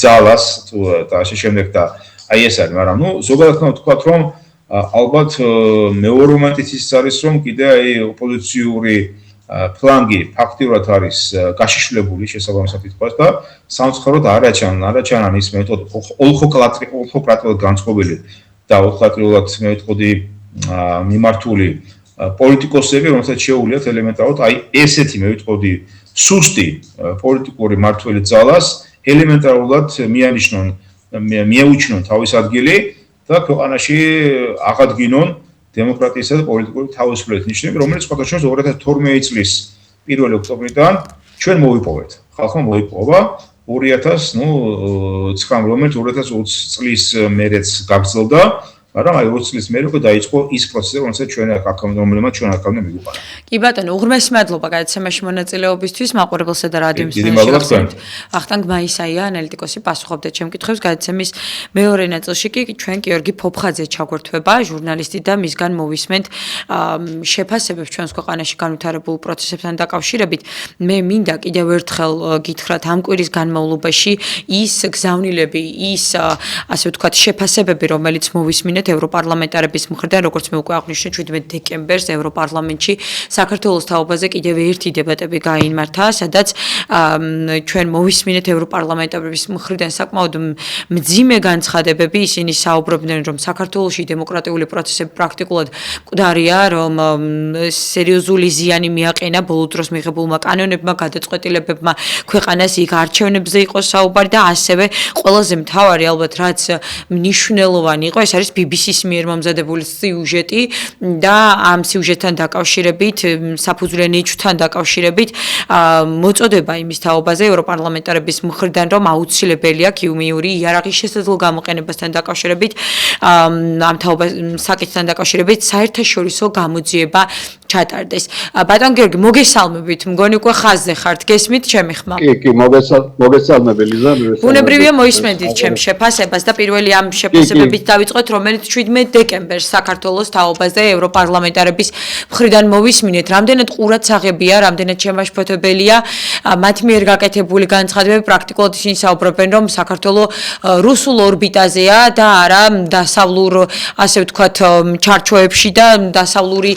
ძალას თუ და ასე შემდეგ და აი ეს არის მაგრამ ნუ ზოგადად ვთქვათ რომ ალბათ მეორე მომენტიც ის არის რომ კიდე აი ოპოზიციური ფლანგი ფაქტიურად არის გაშიშვლებული შესაბამისად ითქვას და სამწუხაროდ არაჩანან ის მეთოდი ოლქოკრატიულად განწყობილი და ოლქოკრატიულად მე ვიტყოდი მიმართული პოლიტიკოსები რომელსაც შეუძლიათ ელემენტარულად აი ესეთი მე ვიტყოდი სუსტი პოლიტიკური მმართველი ძალას ელემენტარულად მიეუჩნონ თავის ადგილი და ქვეყანაში აღადგინონ დემოკრატიისა და პოლიტიკური თავისუფლების ნიშნები, რომელიც ყოველთვის 2012 წლის 1 ოქტომბრიდან ჩვენ მოვიპოვეთ. ხალხმა მოიპოვა 2009 რომელიც 2020 წლის მერეც გაგრძელდა, მაგრამ აი 20 წლის მერე უკვე დაიწყო ის პროცესი, რომელსაც ჩვენ აქამდე მიგვიყვანა. კი ბატონო, უღრმესი მადლობა გადაცემაში მონაწილეობისთვის, მაყურებელსა და რადიო მსმენელებს. ვახტანგ მაისაია, ანალიტიკოსი პასუხობდა ჩემ კითხვებს გადაცემის მეორე ნაწილში კი ჩვენ გიორგი ფოფხაძე ჩაგვერთვება, ჟურნალისტი და მისგან მოვისმენთ შეფასებებს ჩვენს ქვეყანაში განვითარებულ პროცესებთან დაკავშირებით. მე მინდა კიდევ ერთხელ გითხრათ ამ კვირის განმავლობაში ის გზავნილები, ის ასე ვთქვათ შეფასებები, რომელიც მოვისმინეთ ევროპარლამენტარების მხრიდან, როგორც მე უკვე აღვნიშნე 17 დეკემბერს ევროპარლამენტში საქართველოს თაობაზე კიდევ ერთი დებატები გაიმართა, სადაც ჩვენ მოვისმინეთ ევროპარლამენტარების მხრიდან საკმაოდ მძიმე განცხადებები, ისინი საუბრობდნენ, რომ საქართველოში დემოკრატიული პროცესები პრაქტიკულად მკვდარია, რომ სერიოზული ზიანი მიაყენა ბოლო დროს მიღებულმა კანონებმა, გადაწყვეტილებებმა ქვეყანას იქ არჩევნებზე იყო საუბარი და ასევე ყველაზე მთავარი ალბათ რაც მნიშვნელოვანი იყო, ეს არის BBC-ის მიერ მომზადებული სიუჟეტი და ამ სიუჟეტთან დაკავშირებით, საფუძვლიან ნიჩთან დაკავშირებით მოწოდება იმის თაობაზე ევროპარლამენტარების მხრიდან, რომ აუცილებელია კიუმიური იარაღის შესაძლო გამოყენებასთან დაკავშირებით, ამ თაობას საკითხთან დაკავშირებით საერთაშორისო გამოძიება ჩატარდეს. ბატონ გიორგი, მოგესალმებით, მგონი უკვე ხაზზე ხართ, გესმით ჩემი ხმა? კი, მოგესალმები ლიზა. ბუნებრივია მოისმენთ ჩემ შეფასებას და პირველი ამ შეფასებებით დავიწყოთ, რომელიც 17 დეკემბერს საქართველოს თაობაზე ევროპარლამენტარების მხრიდან მოვისმინეთ. რამდენად ყურადსაღებია, რამდენად შემაშფოთებელია მათ მიერ გაკეთებული განცხადებები, პრაქტიკულად ისინი საუბრობენ, რომ საქართველო რუსულ ორბიტაზეა და არა დასავლურ, ასე ვთქვათ, ჩარჩოებში და დასავლური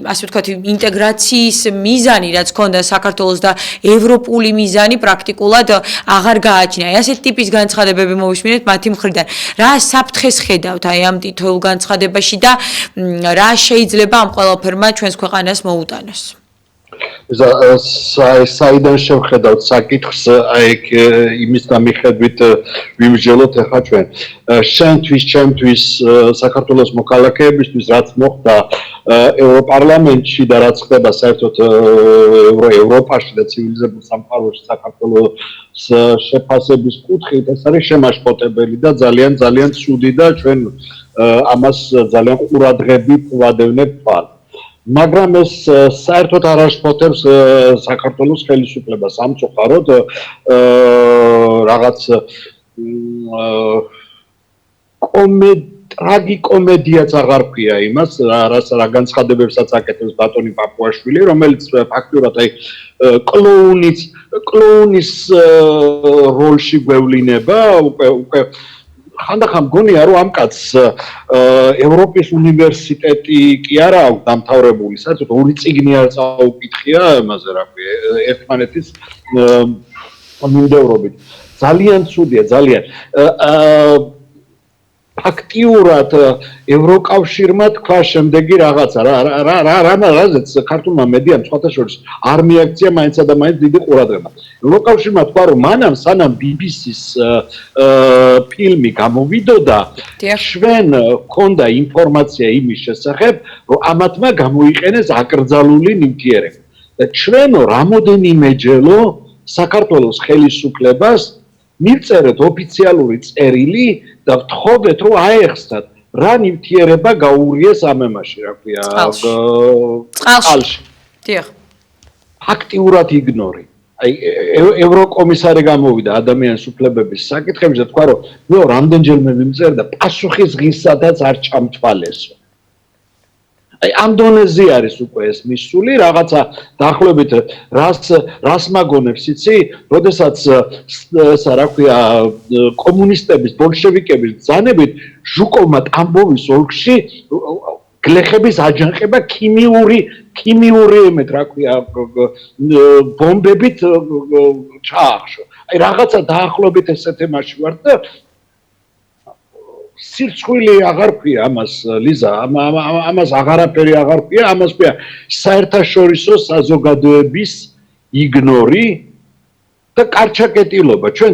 ასე ვთქვათ, ინტეგრაციის მიზანი, რაც ჰქონდა საქართველოს და ევროპული მიზანი პრაქტიკულად აღარ გააჩნია. ასეთ ტიპის განცხადებები მოვისმინეთ მათი მხრიდან. რა საფრთხეს ხედავთ აი ამ თითოეულ განცხადებაში და რა შეიძლება ამ ყველაფერმა ჩვენს ქვეყანას მოუტანოს? საიდან შევხედავთ საკითხს, აი იმის დამიხედვით ვიმსჯელოთ ახლა ჩვენ. შენთვის, ჩემთვის, საქართველოს მოქალაქეებისთვის რაც მოხდა ევროპარლამენტში და რაც ხდება საერთოდ ევროპაში და ცივილიზებულ სამყაროში საქართველოს შეფასების კუთხით ეს არის შემაშფოთებელი და ძალიან ძალიან ცუდი და ჩვენ ამას ძალიან ყურადღებით ვადევნებთ თვალს. მაგრამ ეს საერთოდ არ აშფოთებს საქართველოს ხელისუფლებას სამწუხაროდ რაღაც ტრაგიკომედიაც აღარ ქვია იმას რა განცხადებებსაც აკეთებს ბატონი პაპუაშვილი რომელიც ფაქტურად აი კლოუნის როლში გვევლინება უკვე ხანდახან მგონია რომ ამ კაცს ევროპის უნივერსიტეტი კი არა აქვს დამთავრებული საერთოდ ორი წიგნი არ წაუკითხია ამაზე რა ქვია ერთმანეთის მიმდევრობით ძალიან ცუდია ძალიან ფაქტიურად ევროკავშირმა თქვა შემდეგი რაღაცა რაზეც ქართულმა მედიამ სხვათა შორის არ მიაქცია მაინცსა და მაინც დიდი ყურადღება. ევროკავშირმა თქვა რომ მანამ სანამ BBC-ს ფილმი გამოვიდოდა ჩვენ ჰქონდა ინფორმაცია იმის შესახებ რომ ამათმა გამოიყენეს აკრძალული ნივთიერება და ჩვენო რამოდენიმეჯელო საქართველოს ხელისუფლებას მივწერეთ ოფიციალური წერილი და ვთხოვეთ რომ აეხსნათ რა ნივთიერება გაურიეს ამ ემაში რა ქვია წყალში. დიახ. ფაქტიურად იგნორი. აი ევროკომისარი გამოვიდა ადამიანის უფლებების საკითხებში და თქვა რომ ნუ რამდენჯერმე მიმწერ და პასუხისღისადაც არ ჩამთვალესო. აი ამ დონეზე არის უკვე ეს მისული რაღაცა დაახლოებით რას მაგონებს იცი როდესაც ესა რა ქვია კომუნისტების ბოლშევიკების ბრძანებით ჟუკოვმა ტამბოვის ოლქში გლეხების აჯანყება ქიმიური ემეთ რა ქვია ბომბებით ჩაახშო აი რაღაცა დაახლოებით ესეთ ემაში ვარ და სირცხვილი აღარ ქვია ამას ლიზა ამას აღარაფერი აღარ ქვია ამას ქვია საერთაშორისო საზოგადოების იგნორი და კარჩაკეტილობა ჩვენ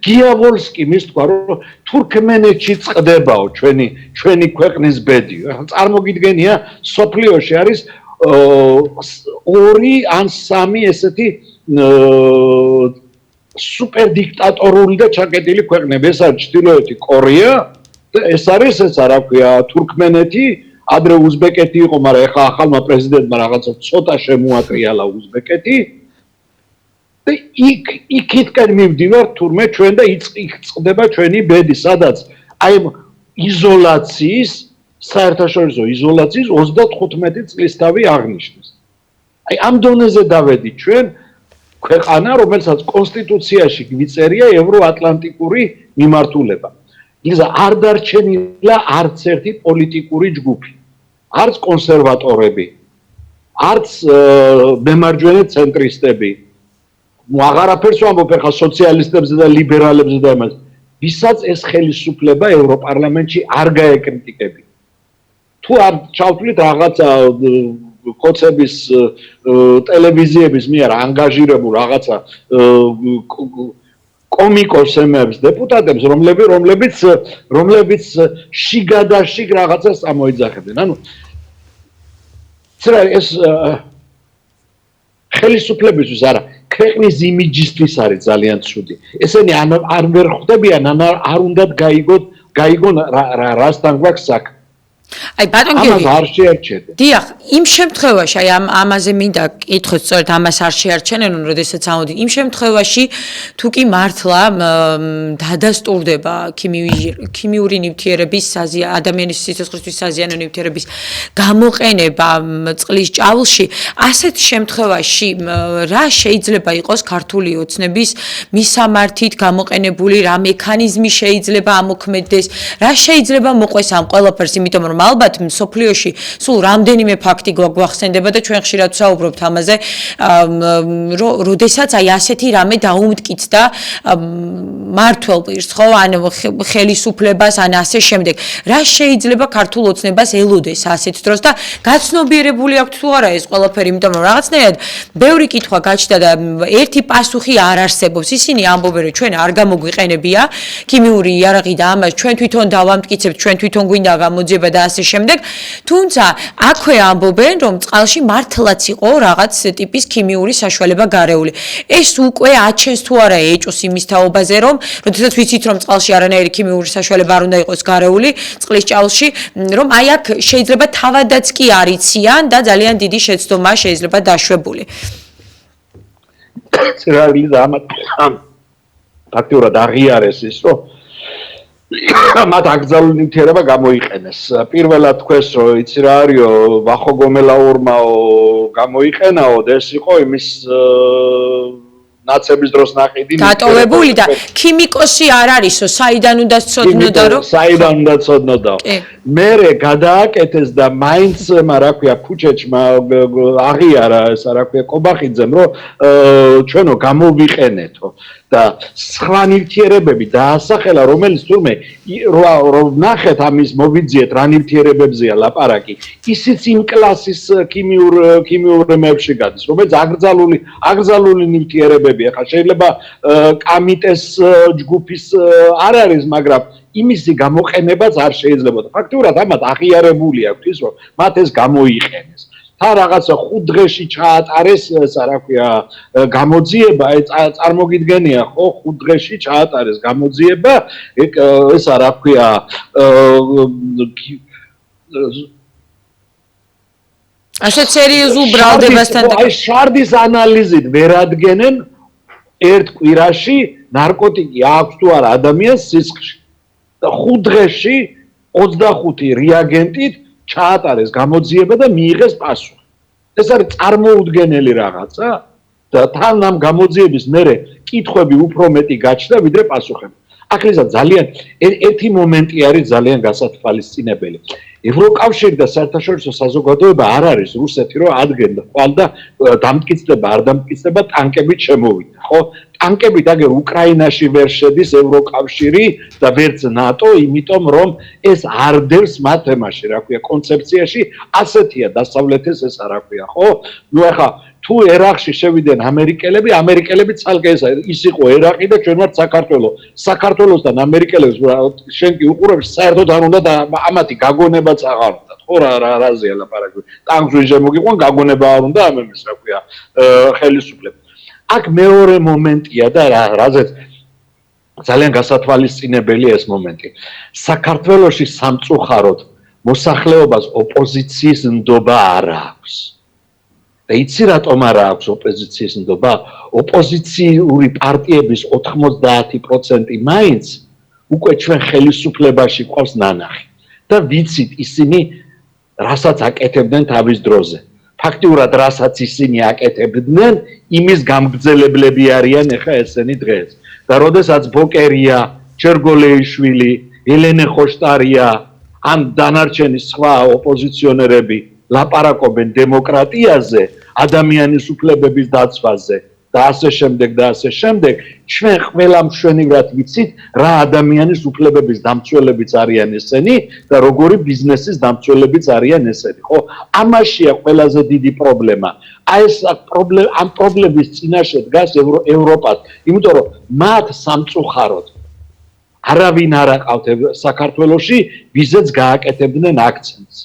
გიავოლსკი მის თქვა რომ თურქმენეთში წყდებაო ჩვენი ქვეყნის ბედი წარმოგიდგენია სოფლიოში არის 2 ან 3 ესეთი სუპერ დიქტატორული და ჩაკეტილი ქვეყნები ეს არის ჩრდილოეთი კორეა და ეს არის ესა რა ქვია თურქმენეთი ადრე უზბეკეთი იყო მაგრამ ეხლა ახალმა პრეზიდენტმა რაღაცა ცოტა შემოატრიალა უზბეკეთი და იქითკენ მივდივარ თურმე ჩვენ და იქ წყდება ჩვენი ბედი სადაც აი იზოლაციის საერთაშორისო იზოლაციის 35 წლისთავი აღნიშნეს აი ამ დონეზე დავედით ჩვენ ქვეყანა რომელსაც კონსტიტუციაში გვიწერია ევროატლანტიკური მიმართულება. ისა არ დარჩენილა არც ერთი პოლიტიკური ჯგუფი. არც კონსერვატორები, არც მემარჯვენე ცენტრისტები. აღარაფერს ვამბობ ახლა სოციალისტებზე და ლიბერალებზე და იმას. ვისაც ეს ხელისუფლება ევროპარლამენტში არ გაეკრიტიკები. თუ არ ჩავთვლით რაღაცა კოცების ტელევიზიების მიერ ანგაჟირებულ რაღაცა კომიკოსებს დეპუტატებს რომლებიც შიგადაშიგ რაღაცას ამოიძახებდნენ ანუ ეს ხელისუფლებისთვის არა ქვეყნის იმიჯისთვის არის ძალიან ცუდი ესენი არ ვერ ხვდებიან არ უნდათ გაიგონ რასთან გვაქვს საქმე აი ბატონ გიორგი ამას არ შეარჩენე. დიახ, იმ შემთხვევაში აი ამაზე მინდა კითხოთ სწორედ ამას არ შეარჩენენ, როდესაც ამოდი. იმ შემთხვევაში თუ კი მართლა დადასტურდება ქიმიური ნივთიერების ადამიანის სიცოცხლისთვის საზიანო ნივთიერების გამოყენება წყლის ჭავლში, ასეთ შემთხვევაში რა შეიძლება იყოს ქართული ოცნების მისამართით გამოყენებული რა მექანიზმი შეიძლება ამოქმედდეს, რა შეიძლება მოყვეს ამ ყველაფერს, იმიტომ რომ ალბათ სოფლიოში სულ რამდენიმე ფაქტი გვახსენდება და ჩვენ ხშირად ვსაუბრობთ ამაზე, როდესაც აი ასეთი რამე დაუმტკიცდა მართლ პირს, ხო, ან ხელისუფლებას, ან ასე შემდეგ. რა შეიძლება ქართულ ოცნებას ელოდეს ასეთ დროს და გაცნობიერებული აქვს თუ არა ეს ყველაფერი, იმიტომ რომ რაღაცნაირად ბევრი კითხვა გაჩნდა და ერთი პასუხი არ არსებობს. ისინი ამბობენ, რომ ჩვენ არ გამოგვიყენებია ქიმიური იარაღი და ამას ჩვენ თვითონ დავამტკიცებთ, ჩვენ თვითონ გვინდა გამოძიება და ასე შემდეგ. თუმცა აქვე ამბობენ, რომ წყალში მართლაც იყო რაღაც ტიპის ქიმიური საშუალება გარეული. ეს უკვე აჩენს თუ არა ეჭვს იმის თაობაზე, რომ როდესაც ვიცით, რომ წყალში არანაირი ქიმიური საშუალება არ უნდა იყოს გარეული, წყლის ჭაულში, რომ აი აქ შეიძლება თავადაც კი არიციან და ძალიან დიდი შეცდომა შეიძლება დაშვებული. ცერალი და ფაქტურად აღიარეს ის, რომ მათ აკრძალული ნივთიერება გამოიყენეს. პირველად თქვეს, რომ იცი რა არისო, ვახოგომელაურმაო გამოიყენაო და ეს იყო იმის ნაცების დროს ნაყიდი დატოვებული და ქიმიკოსი არ არისო, საიდან უნდა ცოდნოდა რომ საიდან უნდა ცოდნოდაო. მერე გადააკეთეს და მაინც რა ქვია ქუჩეჩმა აღიარა ეს რა ქვია კობახიძემ, რომ ჩვენო გამოვიყენეთო და სხვა ნივთიერებები დაასახელა, რომელიც თურმე რომ ნახეთ ამის მოვიძიეთ რა ნივთიერებებზეა ლაპარაკი, ისიც იმ კლასის ქიმიურებში გადის, რომელიც აკრძალული ნივთიერებები. ახლა შეიძლება კამიტეს ჯგუფის არ არის, მაგრამ იმისი გამოყენებაც არ შეიძლება. ფაქტურად ამათ აღიარებული აქვს ის, რომ მათ ეს გამოიყენეს. თან რაღაცა 5 დღეში ჩაატარეს ესა რა ქვია გამოძიება, წარმოგიდგენია ხო 5 დღეში ჩაატარეს გამოძიება, ესა რა ქვია ასე სერიოზულ ბრალდებასთან აი შარდის ანალიზით ვერ ადგენენ ერთ კვირაში ნარკოტიკი აქვს თუ არა ადამიანს სისხლში და 5 დღეში 25 რეაგენტით ჩაატარეს გამოძიება და მიიღეს პასუხი. ეს არის წარმოუდგენელი რაღაცა და თან ამ გამოძიების მერე კითხვები უფრო მეტი გაჩნდა ვიდრე პასუხები. აქ ისა ძალიან ერთი მომენტი არის ძალიან გასათვალისწინებელი. ევროკავშირი და საერთაშორისო საზოგადოება არ არის რუსეთი რომ ადგენდა ხვალ და დამტკიცდება არ დამტკიცდება ტანკებით შემოვიდა ხო ტანკებით აგერ უკრაინაში ვერ შედის ევროკავშირი და ვერც ნატო იმიტომ რომ ეს არ დევს მათ თემაში რა ქვია კონცეფციაში ასეთია დასავლეთის ეს რა ქვია ხო ნუ ახლა თუ ერაყში შევიდნენ ამერიკელები ცალკე ის იყო ერაყი და ჩვენ ვართ საქართველოსთან ამერიკელებს შენ კი უყურებს საერთოდ არ უნდა და ამათი გაგონებაც აღარ უნდა ხო რაზეა ლაპარაკი ტანკში შემოგიყვან გაგონება არ უნდა ამის რა ქვია ხელისუფლება აქ მეორე მომენტია და რაზეც ძალიან გასათვალისწინებელია ეს მომენტი საქართველოში სამწუხაროდ მოსახლეობას ოპოზიციის ნდობა არ აქვს და იცი რატომ არ აქვს ოპოზიციის ნდობა ოპოზიციური პარტიების 90% მაინც უკვე ჩვენ ხელისუფლებაში ყავს ნანახი და ვიცით ისინი რასაც აკეთებდნენ თავის დროზე ფაქტიურად რასაც ისინი აკეთებდნენ იმის გამგზელებლები არიან ახლა ესენი დღეს და როდესაც ბოკერია ჩერგოლეიშვილი ელენე ხოშტარია ან დანარჩენი სხვა ოპოზიციონერები ლაპარაკობენ დემოკრატიაზე ადამიანის უფლებების დაცვაზე და ასე შემდეგ ჩვენ ყველა მშვენივრად ვიცით რა ადამიანის უფლებების დამცველებიც არიან ესენი და როგორი ბიზნესის დამცველებიც არიან ესენი ხო ამაშია ყველაზე დიდი პრობლემა აი ეს ამ პრობლემის წინაშე დგას ევროპას იმიტომ რომ მათ სამწუხაროდ არავინ არ აყავთ საქართველოში ვიზეც გააკეთებდნენ აქცენტს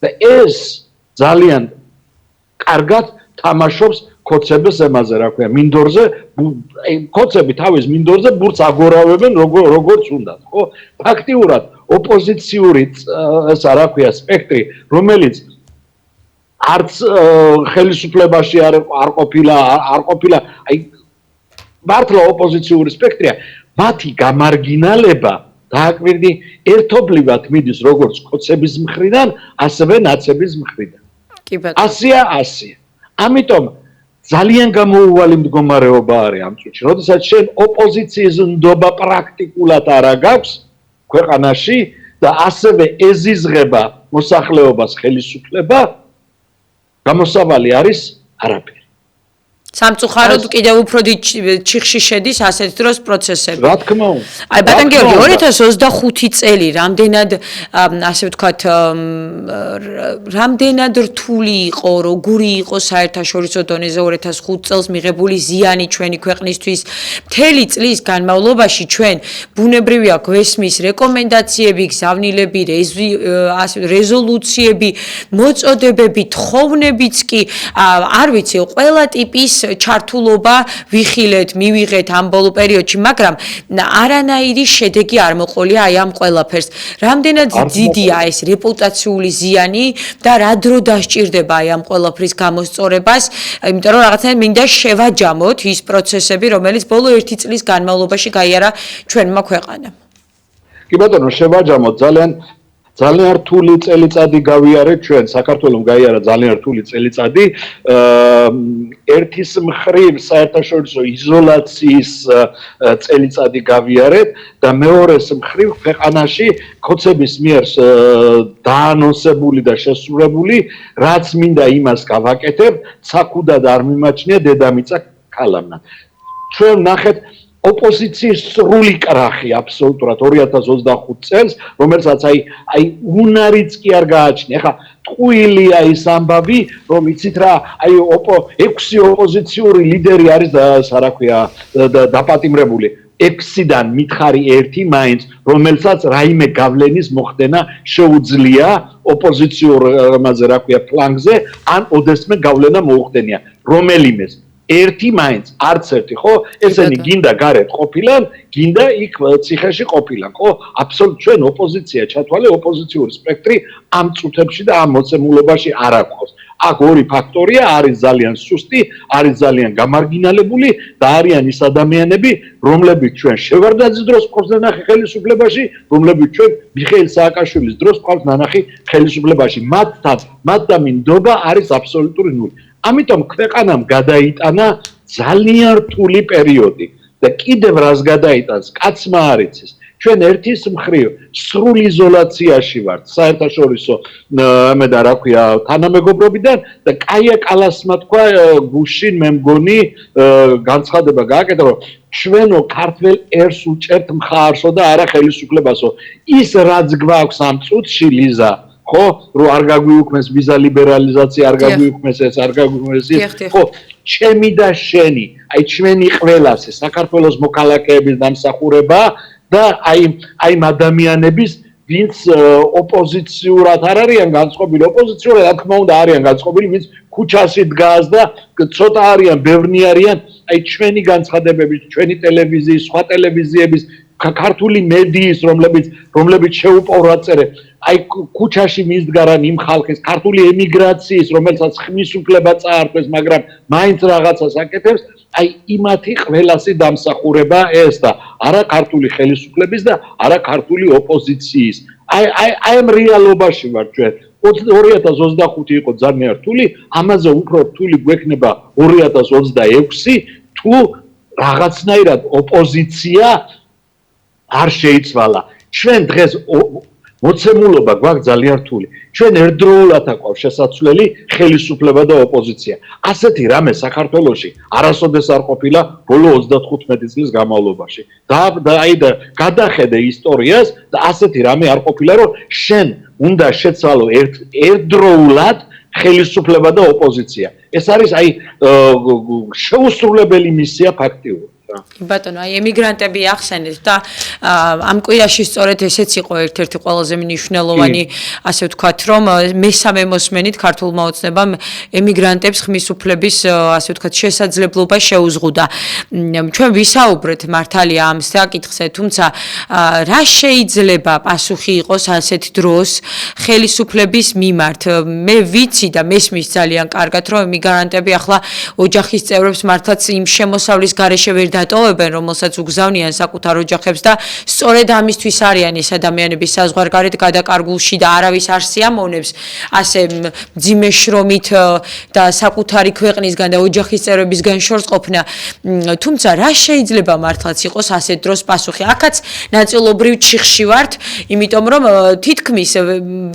და ეს ძალიან კარგად თამაშობს კოცების ემაზე რა ქვია მინდორზე კოცები თავის მინდორზე ბურთს აგორავებენ როგორც უნდა ხო ფაქტიურად ოპოზიციური ესა რა ქვია სპექტრი რომელიც არც ხელისუფლებაში არ ყოფილა აი მართლა ოპოზიციური სპექტრია მათი გამარგინალება დააკვირდი ერთობლივად მიდის როგორც კოცების მხრიდან ასევე ნაცების მხრიდან კი ბატონო ასია ამიტომ ძალიან გამოუვალი მდგომარეობა არის ამ წუთში. როდესაც შენ ოპოზიციის ნდობა პრაქტიკულად არ აქვს ქვეყანაში და ასევე ეზიზღება მოსახლეობას ხელისუფლება, გამოსავალი არის არაფერი. სამწუხაროდ კიდევ უფრო დიდ ჩიხში შედის ასეთ დროს პროცესები. რა თქმა უნდა. აი ბატონ გიორგი 2025 წელი რამდენად ასე ვთქვათ რამდენად რთული იყო, როგორი იყო საერთაშორისო დონეზე 2005 წელს მიღებული ზიანი ჩვენი ქვეყნისთვის. მთელი წლის განმავლობაში ჩვენ ბუნებრივია გვესმის რეკომენდაციები, გზავნილები, რეზოლუციები, მოწოდებები, თხოვნებიც კი არ ვიცი, ყველა ტიპის ჩართულობა ვიხილეთ, მივიღეთ ამ ბოლო პერიოდში, მაგრამ არანაირი შედეგი არ მოყოლია აი ამ ყველაფერს. რამდენად დიდია ეს რეპუტაციული ზიანი და რა დრო დასჭირდება აი ამ ყველაფრის გამოსწორებას, იმიტომ რომ რაღაცნაირად მინდა შევაჯამოთ ის პროცესები, რომელიც ბოლო 1 წლის განმავლობაში გაიარა ჩვენმა ქვეყანამ. კი ბატონო, შევაჯამოთ ძალიან რთული წელიწადი გავიარეთ ჩვენ საქართველოს გაიარა ძალიან რთული წელიწადი ერთის მხრივ საერთაშორისო იზოლაციის წელიწადი გავიარეთ და მეორეს მხრივ ქვეყანაში ქოცების მიერ დაანონსებული და შესრულებული რაც მინდა იმას გავაკეთებ ცაკუდად არ მიმაჩნია დედამიწა ქალამნა ჩვენ ნახეთ ოპოზიციის სრული კრახი აბსოლუტურად 2025 წელს, რომელსაც აი უნარიც კი არ გააჩნია. ეხლა ტყუილია ის ამბავი, რომ იცით რა, აი 6 ოპოზიციური ლიდერი არის რა ქვია დაპატიმრებული. 6-დან მითხარი 1 მაინც, რომელსაც რაიმე გავლენის მოხდენა შეუძლია ოპოზიციურ რა ქვია ფლანგზე, ან ოდესმე გავლენა მოუხდენია. რომელიმეს 1 მაინც არც ერთი ხო ესენი გინდა გარეთ ყოფილან გინდა იქ ციხეში ყოფილან ხო აბსოლუტ ჩვენ ოპოზიცია ჩათვალე ოპოზიციური სპექტრი ამ წუთებში და ამ მოცემულობაში არ აქვს აქ ორი ფაქტორია არის ძალიან სუსტი არის ძალიან გამარგინალებული და არიან ის ადამიანები რომლებიც ჩვენ შევარდაძის დროს ყავს ნანახი ხელისუფლებაში რომლებიც ჩვენ მიხეილ სააკაშვილის დროს ყავს ნანახი ხელისუფლებაში მათ დამინდობა არის აბსოლუტური ნული ამიტომ ქვეყანამ გადაიტანა ძალიან რთული პერიოდი და კიდევ რას გადაიტანს კაცმა არ იცის ჩვენ ერთის მხრივ სრულ იზოლაციაში ვართ საერთაშორისო ამედა რა ქვია თანამეგობრობიდან და კაია კალასმა თქვა გუშინ მე მგონი განცხადება გააკეთა რომ ჩვენო ქართველ ერს უჭერთ მხარსო და არა ხელისუფლებასო ის რაც გვაქვს ამ წუთში ლიზა ხო რო არ გაგვიუქმეს ვიზა ლიბერალიზაცია არ გაგვიუქმეს ეს არ გაგვიუქმეს ხო ჩემი და შენი აი ჩვენი ყველასე საქართველოს მოქალაქეების დამსახურება და აი ადამიანების ვინც ოპოზიციურად არ არიან განწყობილი ოპოზიციურად რა თქმა უნდა არიან განწყობილი ვინც ქუჩაში დგას და ცოტა არიან ბევრი არიან აი ჩვენი განცხადებების ჩვენი ტელევიზიის სხვა ტელევიზიების ქართული მედიის რომლებიც შეუპოვრად წერენ აი ქუჩაში მისდგარან იმ ხალხის ქართული ემიგრაციის რომელსაც ხმის უფლება წაართვეს მაგრამ მაინც რაღაცას აკეთებს აი იმათი ყველასი დამსახურება ეს და არა ქართული ხელისუფლების და არა ქართული ოპოზიციის აი ამ რეალობაში ვარ ჩვენ 2025 იყო ძალიან რთული ამაზე უფრო რთული გვექნება 2026 თუ რაღაცნაირად ოპოზიცია არ შეიცვალა ჩვენ დღეს მოცემულობა გვაქვს ძალიან რთული ჩვენ ერთდროულად აყვავს შესაძლებელი ხელისუფლება და ოპოზიცია ასეთი რამე საქართველოში არასოდეს არ ყოფილა ბოლო 35 წლის განმავლობაში და გადახედე ისტორიას და ასეთი რამე არ ყოფილა რომ შენ უნდა შეცვალო ერთდროულად ხელისუფლება და ოპოზიცია ეს არის აი შეუსრულებელი მისია ფაქტიურად ბატონო, აი ემიგრანტები ახსენეთ და ამ კვირაში სწორედ ესეც იყო ერთ-ერთი ყველაზე მნიშვნელოვანი, ასე ვთქვათ, რომ მესამე მოსმენით ქართულმა ოცნებამ ემიგრანტებს ხმის უფლების, ასე ვთქვათ, შესაძლებლობა შეუზღუდა. ჩვენ ვისაუბრეთ მართალია ამ საკითხზე, თუმცა რა შეიძლება პასუხი იყოს ასეთ დროს ხელისუფლების მიმართ? მე ვიცი და მესმის ძალიან კარგად, რომ ემიგრანტები ახლა ოჯახის წევრებს მართლაც იმ შემოსავლის გარეშე ვერ დატოვებენ, რომელსაც უგზავნიან საკუთარ ოჯახებს და სწორედ ამისთვის არიან ეს ადამიანები საზღვარგარეთ გადაკარგულში და არავის არ სიამოვნებს ასე მძიმე შრომით და საკუთარი ქვეყნისგან და ოჯახის წევრებისგან შორს ყოფნა. თუმცა რა შეიძლება მართლაც იყოს ასეთ დროს პასუხი? აქაც ნაწილობრივ ჩიხში ვართ, იმიტომ რომ თითქმის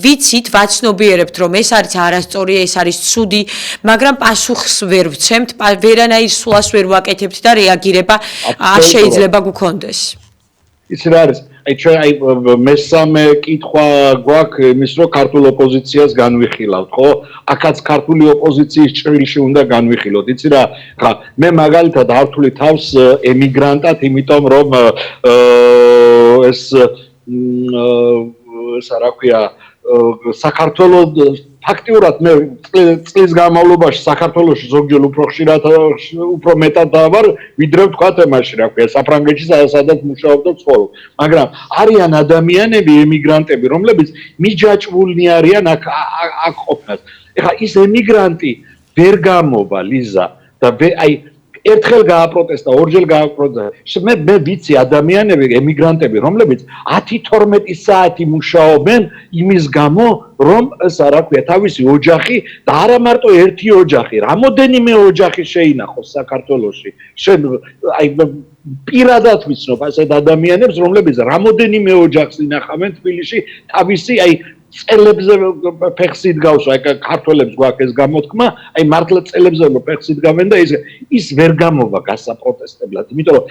ვიცით, ვაცნობიერებთ, რომ ეს არის არასწორი, ეს არის ცუდი, მაგრამ პასუხს ვერ ვცემთ, ვერანაირ სულას ვერ ვაკეთებთ და რეაგირება არ შეიძლება გქონდეს. იცი რა არის? ჩვენ მესამე კითხვა გვაქვს იმის რომ ქართულ ოპოზიციას განვიხილავთ, ხო? აქაც ქართული ოპოზიციის ჭრილში უნდა განვიხილოთ. იცი რა? ხა მე მაგალითად არ ვთვლი თავს ემიგრანტად, იმიტომ რომ ეს რა ქვია საქართველოს ფაქტიურად მე წლის განმავლობაში საქართველოში ზოგჯერ უფრო ხშირად უფრო მეტად დავარ ვიდრე ვთქვათ ემაში რა ქვია საფრანგეთში სადაც მუშაობ და ცხოვრობ მაგრამ არიან ადამიანები ემიგრანტები რომლებიც მიჯაჭვულნი არიან აქ ყოფნას ეხლა ის ემიგრანტი ვერ გამოვა ლიზა და აი ერთხელ გააპროტესტა, ორჯერ გააპროტესტა. მე ვიცი ადამიანები, ემიგრანტები, რომლებიც 10-12 საათი მუშაობენ იმის გამო, რომ რა ქვია, თავისი ოჯახი და არა მარტო ერთი ოჯახი, რამოდენიმე ოჯახი შეინახოს საქართველოში. აი პირადად ვიცნობ ასეთ ადამიანებს, რომლებიც რამოდენიმე ოჯახს ინახავენ თბილისში, თავისი აი წელებზე ფეხს იდგავს, აი ქართველებს გვაქვს ეს გამოთქმა, აი მართლა წელებზე ფეხს იდგავენ და ის ვერ გამოვა გასაპროტესტებლად, იმიტომ რომ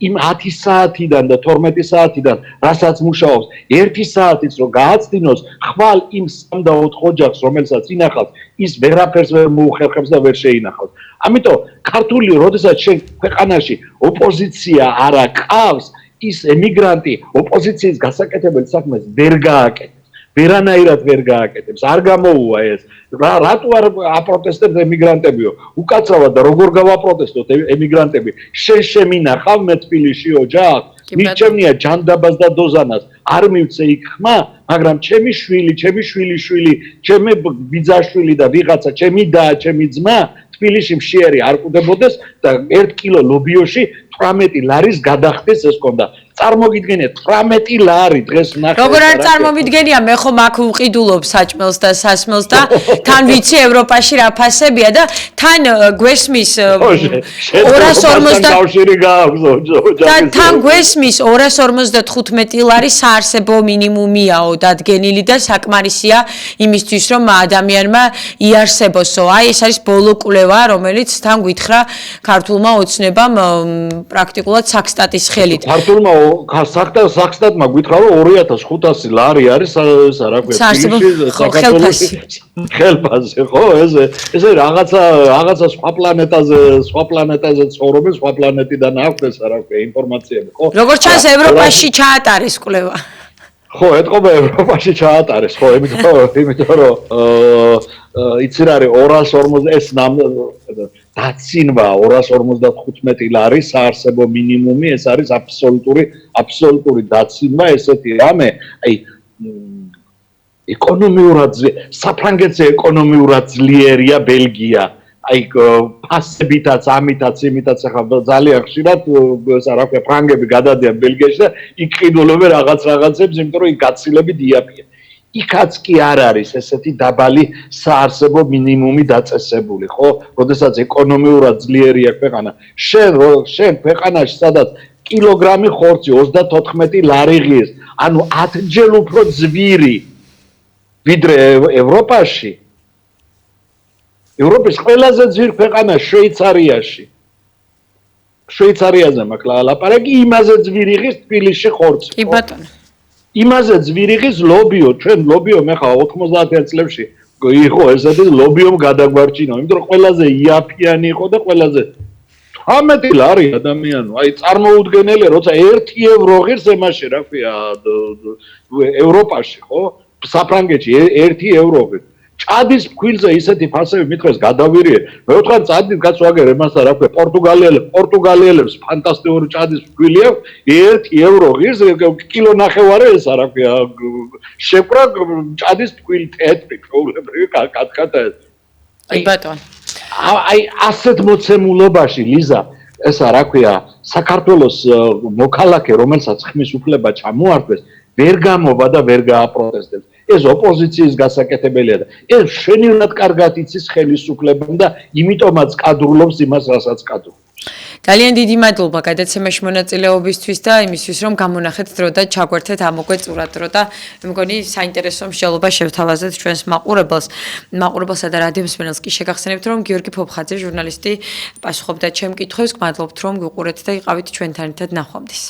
იმ 10 საათიდან და 12 საათიდან, რასაც მუშაობს, 1 საათიც რომ გააცდინოს, ხვალ იმ 3 და 4 ოჯახს, რომელსაც ინახავს, ის ვერაფერს ვერ მოუხერხებს და ვერ შეინახავს. ამიტომ ქართული, როდესაც შენ ქვეყანაში ოპოზიცია არ აკავს, ის ემიგრანტი ოპოზიციის გასაკეთებელ საქმეს ვერ გააკეთებს. ვერანაირად ვერ გააკეთებს. არ გამოუვა ეს. რატო არ აპროტესტებს ემიგრანტებიო? უკაცრავად და როგორ გავაპროტესტოთ ემიგრანტები? შენ შემინახავ მე თბილისში ოჯახს? მიჩემნია ჯანდაბას და დოზანას. არ მივცე იქ ხმა, მაგრამ ჩემი შვილი, ჩემი ბიძაშვილი და ვიღაცა, ჩემი და ჩემი ძმა თბილისში მშიერი არ კვდებოდეს და 1 კილო ლობიოში 18 ლარის გადახდეს ეს კონდა. წარმოგიდგენიათ 18 ლარი დღეს ნახე. როგორ არ წარმომიდგენია, მე ხომ აქ ვყიდულობ საჭმელს და სასმელს და თან ვიცი ევროპაში რა ფასებია და თან გვესმის 255 ლარი საარსებო მინიმუმიაო დადგენილი და საკმარისია იმისთვის რომ ადამიანმა იარსებოსო. აი ეს არის ბოლო კვლევა, რომელიც თან გითხრა ქართულმა ოცნებამ პრაქტიკულად საქსტატის ხელით. ქართულმა საქსტატმა გითხრა რომ 2500 ლარი არის რა ქვია ხელფასი ხო ეს რაღაცა სხვა პლანეტაზე ცხოვრობენ სხვა პლანეტიდან აქვს ეს რა ქვია ინფორმაციები ხო როგორც ჩანს ევროპაში ჩაატარეს კვლევა ხო ეთყობა ევროპაში ჩაატარეს ხო იმიტომ რომ იცი რა არის 240 ეს დაცინვა 255 ლარი საარსებო მინიმუმი ეს არის აბსოლუტური დაცინვა ესეთი რამე აი ეკონომიურად საფრანგეთზე ეკონომიურად ძლიერია ბელგია აი ფასებითაც ამითაც იმითაც ახლა ძალიან ხშირად რა ქვია ფრანგები გადადიან ბელგიაში და იქ ყიდულობენ რაღაცებს იმიტომ რომ იქ გაცილებით იაფია იქაც კი არ არის ესეთი დაბალი საარსებო მინიმუმი დაწესებული, ხო? როდესაც ეკონომიურად ძლიერია ქვეყანა. შენ ქვეყანაში სადაც კილოგრამი ხორცი 34 ლარი ღირს, ანუ 10-ჯერ უფრო ძვირი ვიდრე ევროპაში. ევროპის ყველაზე ძვირ ქვეყანა შვეიცარიაში. შვეიცარიაზე მაქვს ლაპარაკი, იმაზე ძვირი ღირს თბილისში ხორცი. კი ბატონო. იმაზე ძვირიღის ლობიო, ჩვენ ლობიო მე ხა 90-იან წლებში იყო ესეთი ლობიომ გადაგვარჩინა, იმიტომ რომ ყველაზე იაფიანი იყო და ყველაზე 18 ლარი ადამიანო, აი წარმოუდგენელია, როცა 1 ევრო ღირს ემაში რა ქვია ევროპაში, ხო? საფრანგეთში 1 ევრო ღირს. ჭადის ფქვილზე ისეთი ფასები მithres გადავირიე. მე ვთქვათ წადის კაც ვაგერ ემასა რა ქვია პორტუგალიელებს ფანტასტიკური ჭადის ფქვილი აქვს 1 ევრო ღირს კილო ნახევარი ესა რა ქვია შეკრა ჭადის ფქვილი თეთრი პრობლემები კატკატა აი ბატონ აი ასეთ მოცემულობაში ლიზა ესა რა ქვია, საქართველოს მოქალაქე, რომელსაც ხმის უფლება ჩამოართვეს, ვერ გამოვა და ვერ გააპროტესტებს. ეს ოპოზიციის გასაკეთებელია და ეს შენივრად კარგად იცის ხელისუფლებამ და იმიტომაც კადრულობს იმას, რასაც კადრულობს. ძალიან დიდი მადლობა გადაცემაში მონაწილეობისთვის და იმისთვის, რომ გამონახეთ დრო და ჩაგვერთეთ ამ უკვე წურად დრო და მგონი საინტერესო მსჯელობა შევთავაზეთ ჩვენს მაყურებელსა და რადიო მსმენელს კი შეგახსენებთ, რომ გიორგი ფოფხაძე ჟურნალისტი პასუხობდა ჩემ კითხვებს. გმადლობთ, რომ გიყურეთ და იყავით ჩვენთან ერთად ნახვამდის.